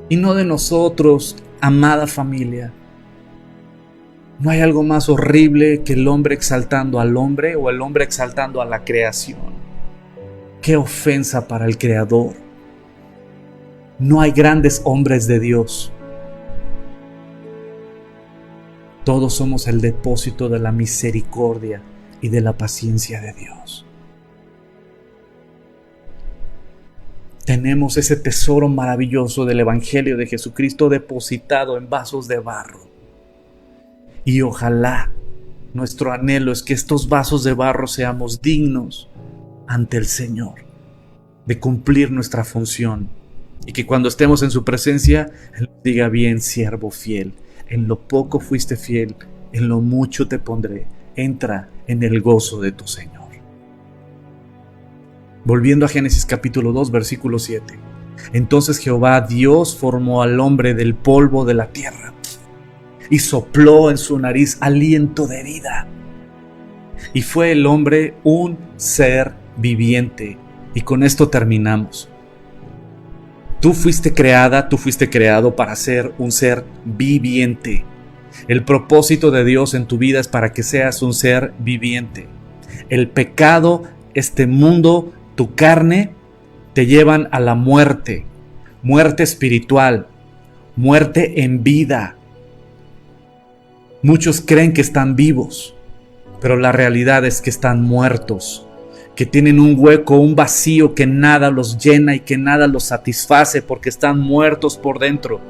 y no de nosotros, amada familia. No hay algo más horrible que el hombre exaltando al hombre o el hombre exaltando a la creación. ¡Qué ofensa para el Creador! No hay grandes hombres de Dios. Todos somos el depósito de la misericordia y de la paciencia de Dios. Tenemos ese tesoro maravilloso del Evangelio de Jesucristo depositado en vasos de barro. Y ojalá nuestro anhelo es que estos vasos de barro seamos dignos ante el Señor de cumplir nuestra función y que cuando estemos en su presencia Él nos diga: bien, siervo fiel, en lo poco fuiste fiel, en lo mucho te pondré, entra en el gozo de tu Señor. Volviendo a Génesis capítulo 2 versículo 7. Entonces Jehová Dios formó al hombre del polvo de la tierra y sopló en su nariz aliento de vida. Y fue el hombre un ser viviente. Y con esto terminamos. Tú fuiste creado para ser un ser viviente. El propósito de Dios en tu vida es para que seas un ser viviente. El pecado, este mundo, tu carne, te llevan a la muerte. Muerte espiritual. Muerte en vida. Muchos creen que están vivos, pero la realidad es que están muertos, que tienen un hueco, un vacío que nada los llena y que nada los satisface porque están muertos por dentro.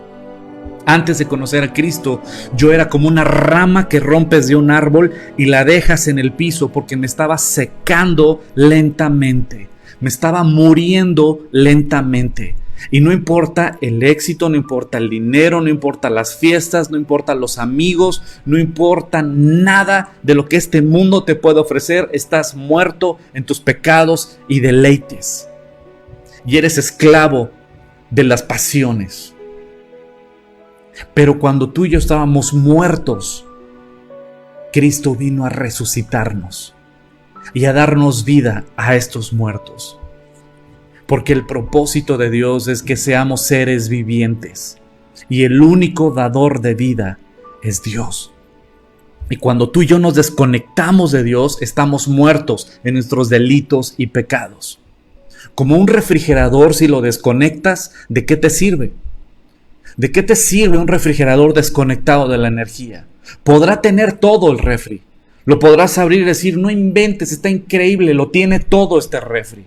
Antes de conocer a Cristo, yo era como una rama que rompes de un árbol y la dejas en el piso porque me estaba secando lentamente, me estaba muriendo lentamente. Y no importa el éxito, no importa el dinero, no importa las fiestas, no importa los amigos, no importa nada de lo que este mundo te puede ofrecer. Estás muerto en tus pecados y deleites. Y eres esclavo de las pasiones. Pero cuando tú y yo estábamos muertos, Cristo vino a resucitarnos y a darnos vida a estos muertos. Porque el propósito de Dios es que seamos seres vivientes. Y el único dador de vida es Dios. Y cuando tú y yo nos desconectamos de Dios, estamos muertos en nuestros delitos y pecados. Como un refrigerador, si lo desconectas, ¿de qué te sirve? ¿De qué te sirve un refrigerador desconectado de la energía? Podrá tener todo el refri. Lo podrás abrir y decir: no inventes, está increíble, lo tiene todo este refri.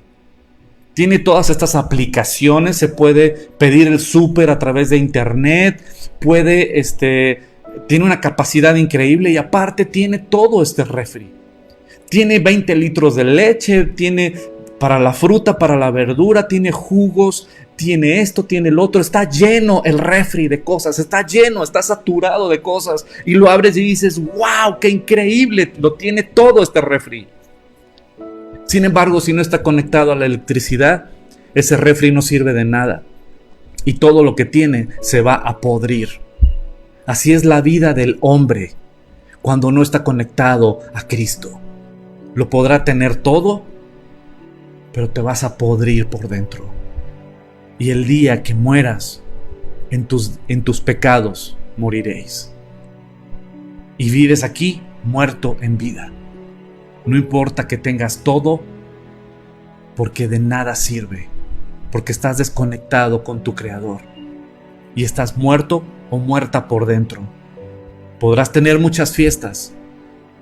Tiene todas estas aplicaciones, se puede pedir el súper a través de internet, tiene una capacidad increíble y aparte tiene todo este refri. Tiene 20 litros de leche, tiene para la fruta, para la verdura, tiene jugos, tiene esto, tiene el otro. Está lleno el refri de cosas, está lleno, está saturado de cosas. Y lo abres y dices: ¡wow! ¡Qué increíble! Lo tiene todo este refri. Sin embargo, si no está conectado a la electricidad, ese refri no sirve de nada. Y todo lo que tiene se va a podrir. Así es la vida del hombre cuando no está conectado a Cristo. Lo podrá tener todo, pero te vas a podrir por dentro. Y el día que mueras en tus pecados, moriréis. Y vives aquí muerto en vida. No importa que tengas todo, porque de nada sirve, porque estás desconectado con tu Creador y estás muerto o muerta por dentro. Podrás tener muchas fiestas,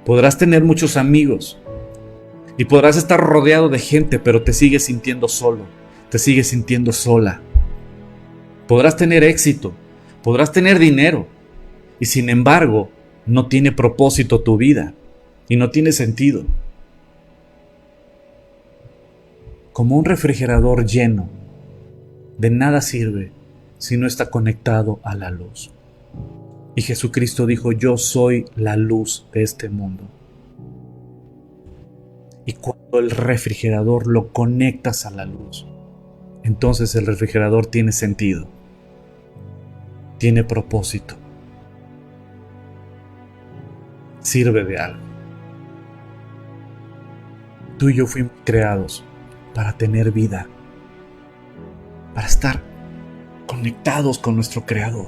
podrás tener muchos amigos y podrás estar rodeado de gente, pero te sigues sintiendo solo, te sigues sintiendo sola. Podrás tener éxito, podrás tener dinero y sin embargo no tiene propósito tu vida y no tiene sentido. Como un refrigerador lleno, de nada sirve si no está conectado a la luz. Y Jesucristo dijo: yo soy la luz de este mundo. Y cuando el refrigerador lo conectas a la luz, entonces el refrigerador tiene sentido, tiene propósito, sirve de algo. Tú y yo fuimos creados para tener vida, para estar conectados con nuestro Creador,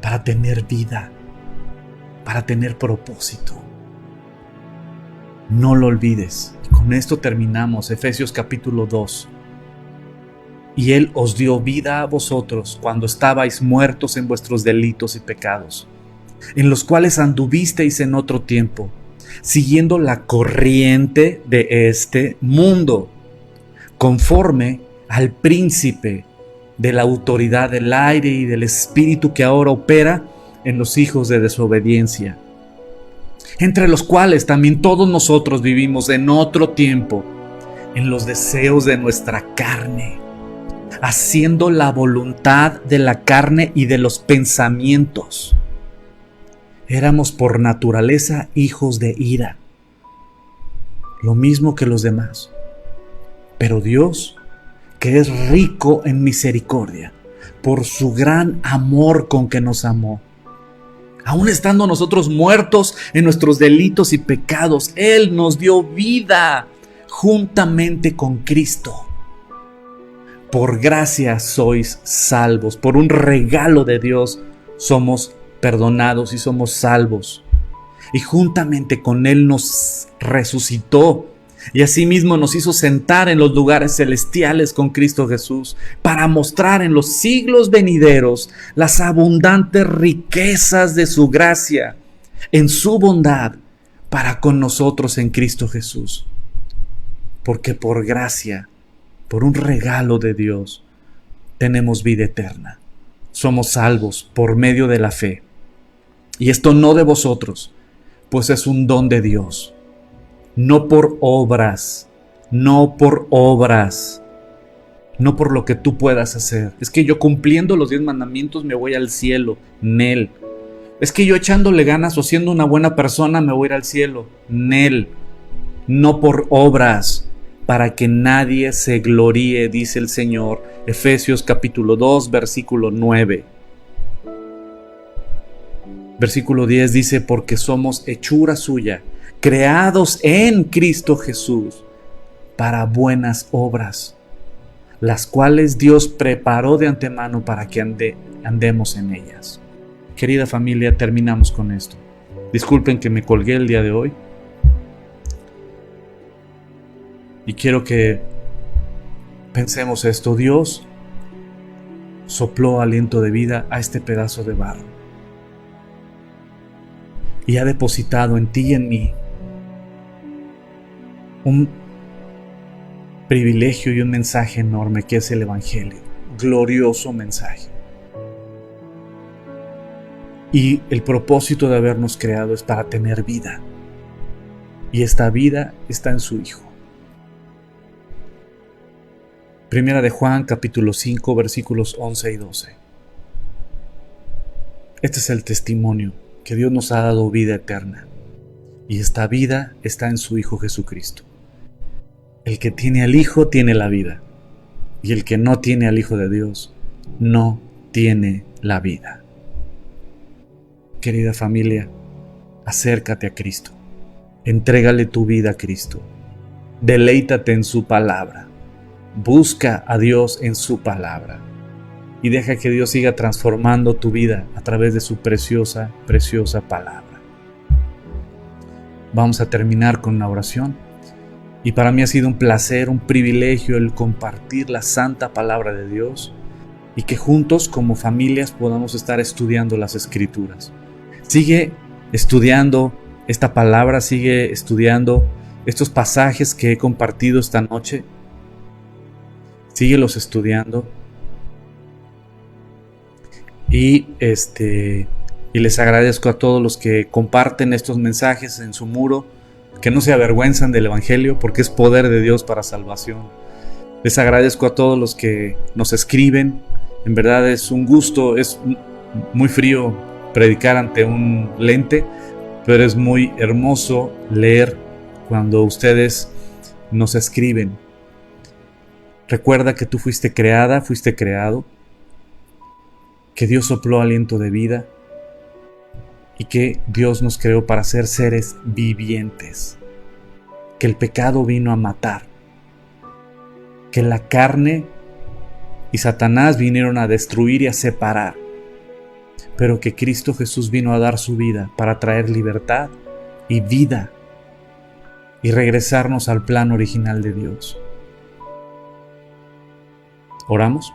para tener vida, para tener propósito. No lo olvides. Y con esto terminamos Efesios capítulo 2. Y Él os dio vida a vosotros cuando estabais muertos en vuestros delitos y pecados, en los cuales anduvisteis en otro tiempo, siguiendo la corriente de este mundo, conforme al príncipe de la autoridad del aire y del espíritu que ahora opera en los hijos de desobediencia, entre los cuales también todos nosotros vivimos en otro tiempo, en los deseos de nuestra carne, haciendo la voluntad de la carne y de los pensamientos. Éramos por naturaleza hijos de ira, lo mismo que los demás. Pero Dios, que es rico en misericordia, por su gran amor con que nos amó, aun estando nosotros muertos en nuestros delitos y pecados, Él nos dio vida juntamente con Cristo. Por gracia sois salvos, por un regalo de Dios somos perdonados y somos salvos. Y juntamente con Él nos resucitó y asimismo nos hizo sentar en los lugares celestiales con Cristo Jesús, para mostrar en los siglos venideros las abundantes riquezas de su gracia en su bondad para con nosotros en Cristo Jesús. Porque por gracia, por un regalo de Dios, tenemos vida eterna. Somos salvos por medio de la fe. Y esto no de vosotros, pues es un don de Dios. No por obras, no por obras, no por lo que tú puedas hacer. Es que yo cumpliendo los 10 mandamientos me voy al cielo, Nel. Es que yo echándole ganas o siendo una buena persona me voy a ir al cielo, Nel. No por obras, para que nadie se gloríe, dice el Señor. Efesios capítulo 2, versículo 9. Versículo 10 dice: porque somos hechura suya, creados en Cristo Jesús para buenas obras, las cuales Dios preparó de antemano para que andemos en ellas. Querida familia, terminamos con esto. Disculpen que me colgué el día de hoy. Y quiero que pensemos esto. Dios sopló aliento de vida a este pedazo de barro y ha depositado en ti y en mí un privilegio y un mensaje enorme que es el Evangelio, glorioso mensaje. Y el propósito de habernos creado es para tener vida, y esta vida está en su Hijo. Primera de Juan capítulo 5 versículos 11 y 12. Este es el testimonio, que Dios nos ha dado vida eterna, y esta vida está en su Hijo Jesucristo. El que tiene al Hijo tiene la vida, y el que no tiene al Hijo de Dios no tiene la vida. Querida familia, acércate a Cristo, entrégale tu vida a Cristo, deleítate en su palabra, busca a Dios en su palabra y deja que Dios siga transformando tu vida a través de su preciosa, preciosa palabra. Vamos a terminar con una oración. Y para mí ha sido un placer, un privilegio el compartir la santa palabra de Dios y que juntos como familias podamos estar estudiando las Escrituras. Sigue estudiando esta palabra, sigue estudiando estos pasajes que he compartido esta noche. Síguelos estudiando. Y les agradezco a todos los que comparten estos mensajes en su muro, que no se avergüenzan del Evangelio, porque es poder de Dios para salvación. Les agradezco a todos los que nos escriben. En verdad es un gusto, es muy frío predicar ante un lente, pero es muy hermoso leer cuando ustedes nos escriben. Recuerda que tú fuiste creada, fuiste creado, que Dios sopló aliento de vida y que Dios nos creó para ser seres vivientes, que el pecado vino a matar, que la carne y Satanás vinieron a destruir y a separar, pero que Cristo Jesús vino a dar su vida para traer libertad y vida y regresarnos al plan original de Dios. ¿Oramos?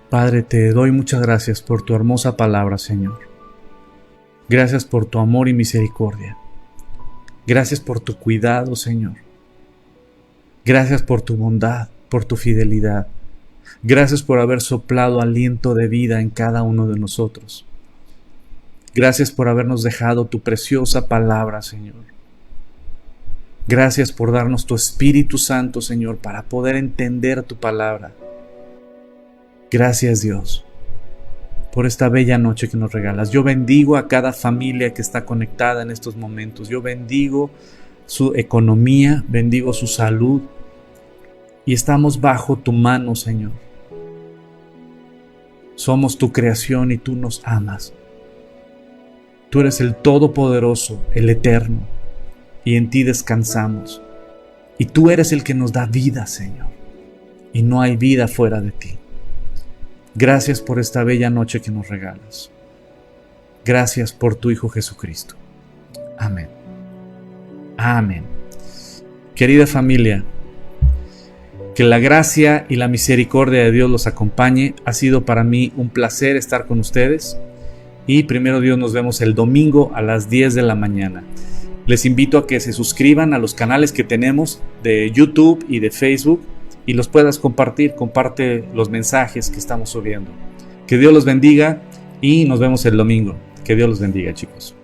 Padre, te doy muchas gracias por tu hermosa palabra, Señor. Gracias por tu amor y misericordia. Gracias por tu cuidado, Señor. Gracias por tu bondad, por tu fidelidad. Gracias por haber soplado aliento de vida en cada uno de nosotros. Gracias por habernos dejado tu preciosa palabra, Señor. Gracias por darnos tu Espíritu Santo, Señor, para poder entender tu palabra. Gracias, Dios, por esta bella noche que nos regalas. Yo bendigo a cada familia que está conectada en estos momentos. Yo bendigo su economía, bendigo su salud. Y estamos bajo tu mano, Señor. Somos tu creación y tú nos amas. Tú eres el Todopoderoso, el Eterno, y en ti descansamos. Y tú eres el que nos da vida, Señor, y no hay vida fuera de ti. Gracias por esta bella noche que nos regalas. Gracias por tu Hijo Jesucristo. Amén. Amén. Querida familia, que la gracia y la misericordia de Dios los acompañe. Ha sido para mí un placer estar con ustedes. Y primero Dios, nos vemos el domingo a las 10 de la mañana. Les invito a que se suscriban a los canales que tenemos de YouTube y de Facebook y los puedas compartir. Comparte los mensajes que estamos subiendo. Que Dios los bendiga y nos vemos el domingo. Que Dios los bendiga, chicos.